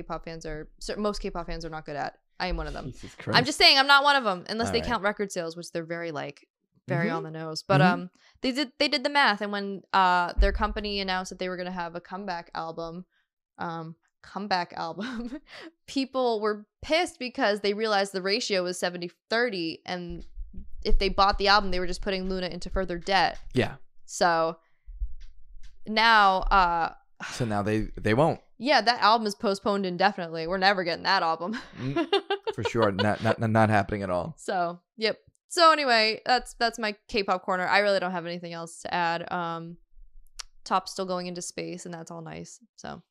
most K-pop fans are not good at. I am one of them. Jesus Christ. I'm just saying I'm not one of them unless they count record sales, which they're very on the nose. But they did the math, and when their company announced that they were going to have a comeback album, people were pissed because they realized the ratio was 70-30, and if they bought the album, they were just putting Luna into further debt. Yeah. So now they won't. Yeah, that album is postponed indefinitely. We're never getting that album. For sure. Not happening at all. So, yep. So anyway, that's my K-pop corner. I really don't have anything else to add. Top's still going into space, and that's all nice. So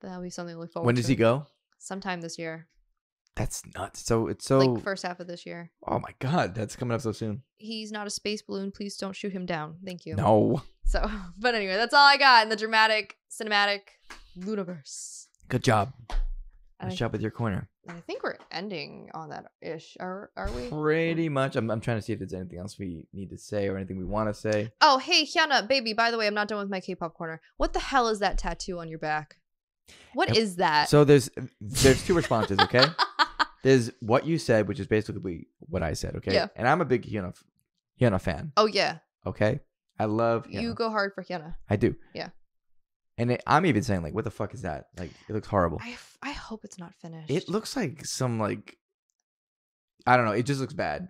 that'll be something to look forward to. When does he go? Sometime this year. That's nuts. So it's so like first half of this year. Oh my God, that's coming up so soon. He's not a space balloon. Please don't shoot him down. Thank you. No. So, but anyway, that's all I got in the dramatic, cinematic Loonaverse. Good job. Nice job with your corner. I think we're ending on that ish. Are we? Pretty much. I'm trying to see if there's anything else we need to say or anything we want to say. Oh, hey, Hyuna, baby. By the way, I'm not done with my K-pop corner. What the hell is that tattoo on your back? What is that? So there's two responses. Okay. There's what you said, which is basically what I said. Okay. Yeah. And I'm a big Hyuna fan. Oh yeah. Okay. I love Hyuna. You go hard for Hyuna. I do. Yeah. And I'm even saying, like, what the fuck is that? Like, it looks horrible. I hope it's not finished. It looks like some, like, I don't know. It just looks bad.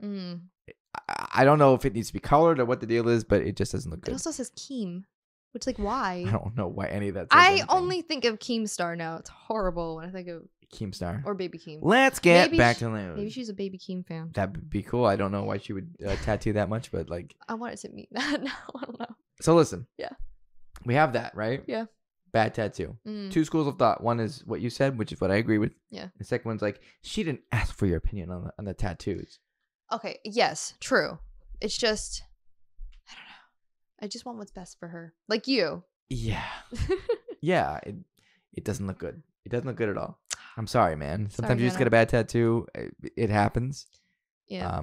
I don't know if it needs to be colored or what the deal is, but it just doesn't look good. It also says Keem, which, like, why? I don't know why any of that says I anything. only think of Keemstar now. It's horrible when I think of Keemstar. Or Baby Keem. Let's get back to news. Maybe she's a Baby Keem fan. That would be cool. I don't know why she would tattoo that much, but, like... I wanted to meet that now. I don't know. So, listen. Yeah. We have that, right? Yeah. Bad tattoo. Two schools of thought. One is what you said, which is what I agree with. Yeah. The second one's like, she didn't ask for your opinion on the tattoos. Okay. Yes. True. It's just, I don't know. I just want what's best for her. Like you. Yeah. Yeah. It doesn't look good. It doesn't look good at all. I'm sorry, man. Sometimes you just get a bad tattoo. It happens. Yeah.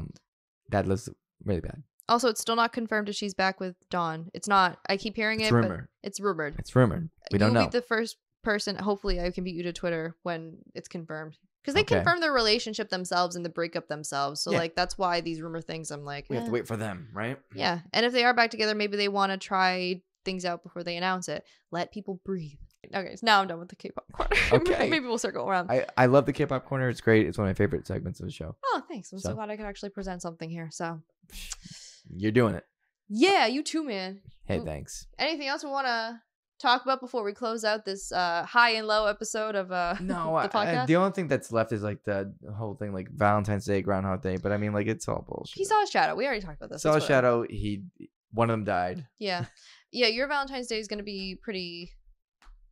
That looks really bad. Also, it's still not confirmed if she's back with Dawn. It's not. I keep hearing It's it, rumored. but it's rumored. It's rumored. We don't know. You'll be the first person. Hopefully, I can beat you to Twitter when it's confirmed. Because they Okay. confirm their relationship themselves and the breakup themselves. So, Yeah. like, that's why these rumor things, I'm like, We have to wait for them, right? Yeah. And if they are back together, maybe they want to try things out before they announce it. Let people breathe. Okay, so now I'm done with the K-pop corner. Okay. Maybe we'll circle around. I love the K-pop corner. It's great. It's one of my favorite segments of the show. Oh, thanks. I'm so So? glad I could actually present something here. So, You're doing it. yeah, you too, man. Hey, thanks. Anything else we want to talk about before we close out this high and low episode of No, the podcast? the only thing that's left is like the whole thing, like Valentine's Day, Groundhog Day. But I mean, like, it's all bullshit. He saw a shadow. We already talked about this. Saw a That's whatever. shadow. One of them died. Yeah. Yeah, your Valentine's Day is going to be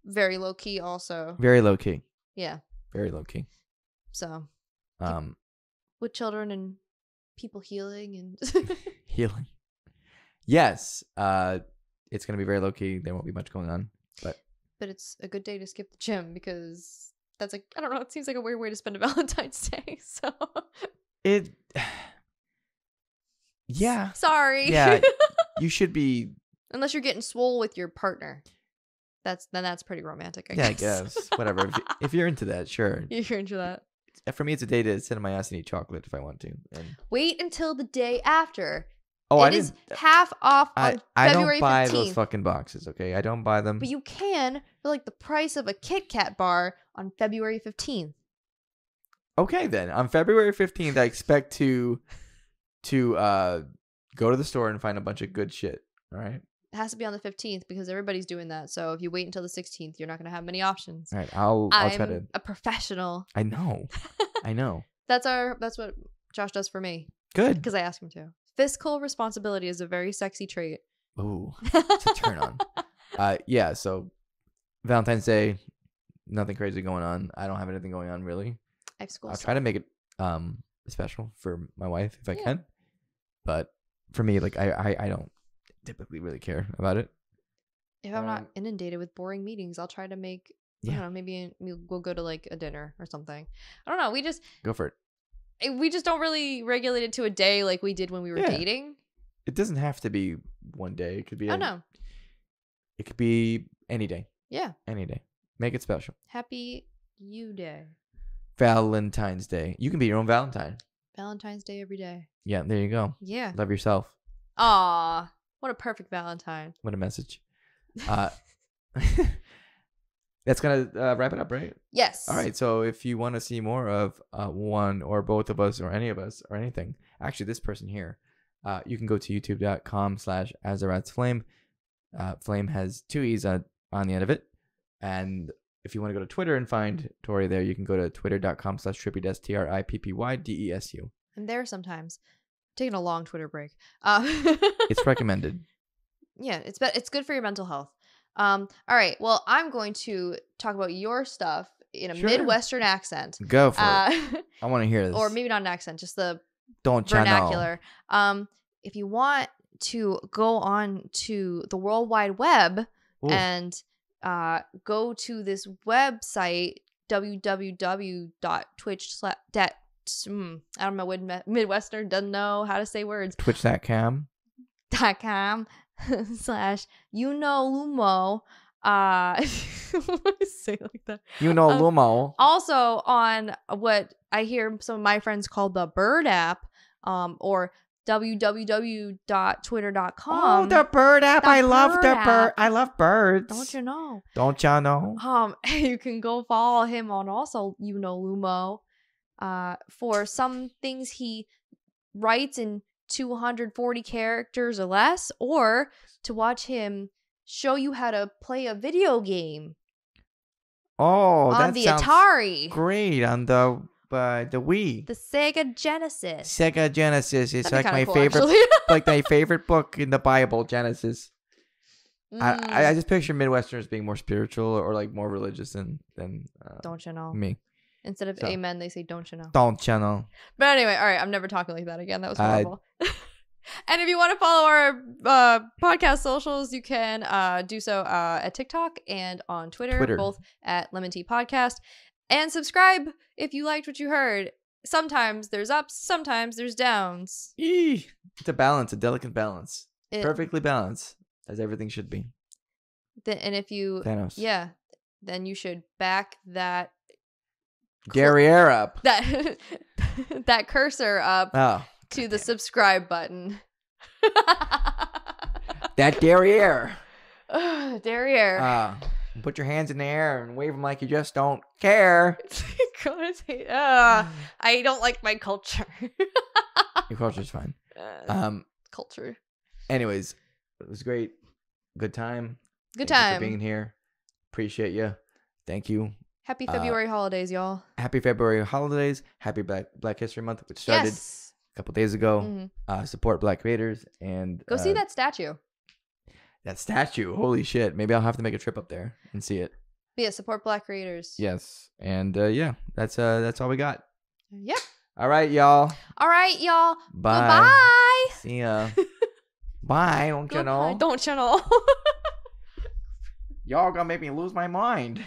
very low key also. Very low key. Yeah. Very low key. So, Um, with children and people healing and healing. Yes. It's gonna be very low key. There won't be much going on. But it's a good day to skip the gym because that's like, I don't know, it seems like a weird way to spend a Valentine's Day. So, it. Yeah. sorry. Yeah. You should be. Unless you're getting swole with your partner. That's pretty romantic, I Yeah, I guess. guess. Whatever. If you're into that, sure. You're into that. For me, it's a day to sit on my ass and eat chocolate if I want to. And Wait until the day after. I It is didn't. half off on I February don't buy 15th. those fucking boxes. Okay, I don't buy them. But you can for like the price of a Kit Kat bar on February 15th. Okay, then on February 15th, I expect to go to the store and find a bunch of good shit. All right. It has to be on the 15th because everybody's doing that. So if you wait until the 16th, you're not going to have many options. All right. I'll I'm try to. a professional. I know. I know. That's what Josh does for me Good. because I ask him to. Fiscal responsibility is a very sexy trait. Ooh, it's a turn on. Yeah. So Valentine's Day, nothing crazy going on. I don't have anything going on really. I have school. I'll try to make it special for my wife if I Yeah. can. But for me, like I don't typically really care about it. If I'm not inundated with boring meetings, I'll try to make. I Yeah. don't know. Maybe we'll go to like a dinner or something. I don't know. Go for it. We just don't really regulate it to a day like we did when we were Yeah. dating. It doesn't have to be one day. It could be. Oh no. It could be any day. Yeah. Any day. Make it special. Happy You Day. Valentine's Day. You can be your own Valentine. Valentine's Day every day. Yeah, there you go. Yeah. Love yourself. Aw. What a perfect Valentine. What a message. That's going to wrap it up, right? Yes. All right. So if you want to see more of one or both of us or any of us or anything, actually this person here, you can go to youtube.com/asaratsflame. Flame has 2 E's on the end of it. And if you want to go to Twitter and find Tory there, you can go to twitter.com/trippydes, TRIPPYDESU. I'm there sometimes. Taking a long Twitter break. It's recommended. Yeah, it's good for your mental health. All right. Well, I'm going to talk about your stuff in a Sure. Midwestern accent. Go for it. I want to hear this. Or maybe not an accent, just the Dontcha know. vernacular. If you want to go on to the World Wide Web Ooh. and go to this website, www.twitch. I don't know, Midwestern doesn't know how to say words. Twitch.com. .com /lumo. Say it like that. Lumo. Also on what I hear some of my friends call the Bird app, or www.twitter.com. Oh, the bird app. The I love bird the app. bird. I love birds. Don't you know? Don't ya know? You can go follow him on also Lumo, for some things he writes in 240 characters or less, or to watch him show you how to play a video game Oh, on that the sounds Atari, great. On the Wii. the Sega Genesis. Sega Genesis. It's That'd be like my kinda cool, favorite, actually. like my favorite book in the Bible, Genesis. Mm, I just picture Midwesterners being more spiritual or like more religious than don't you know? me. Instead of So. amen, they say don't you know. Don't you know? But anyway, all right, I'm never talking like that again. That was horrible. And if you want to follow our podcast socials, you can do so at TikTok and on Twitter, both at LEM'n'TEA Podcast. And subscribe if you liked what you heard. Sometimes there's ups, sometimes there's downs. It's a balance, a delicate balance. Perfectly balanced, as everything should be. And if you... Thanos. Yeah. Then you should back that... Derriere up. That cursor up to the subscribe button. That derriere. Derriere. Put your hands in the air and wave them like you just don't care. I don't like my culture. Your culture's fine. Culture. Anyways, it was great. Good time. Good Thank you time. for being here. Appreciate you. Thank you. Happy February holidays, y'all. Happy February holidays. Happy Black History Month, which started a couple days ago. Support Black creators and go see that statue. That statue. Holy shit. Maybe I'll have to make a trip up there and see it. Yeah, support Black creators. Yes. And yeah, that's all we got. Yep. All right, y'all. Bye. Bye. See ya. Bye. Don't you know? Don't you know? Y'all gonna make me lose my mind.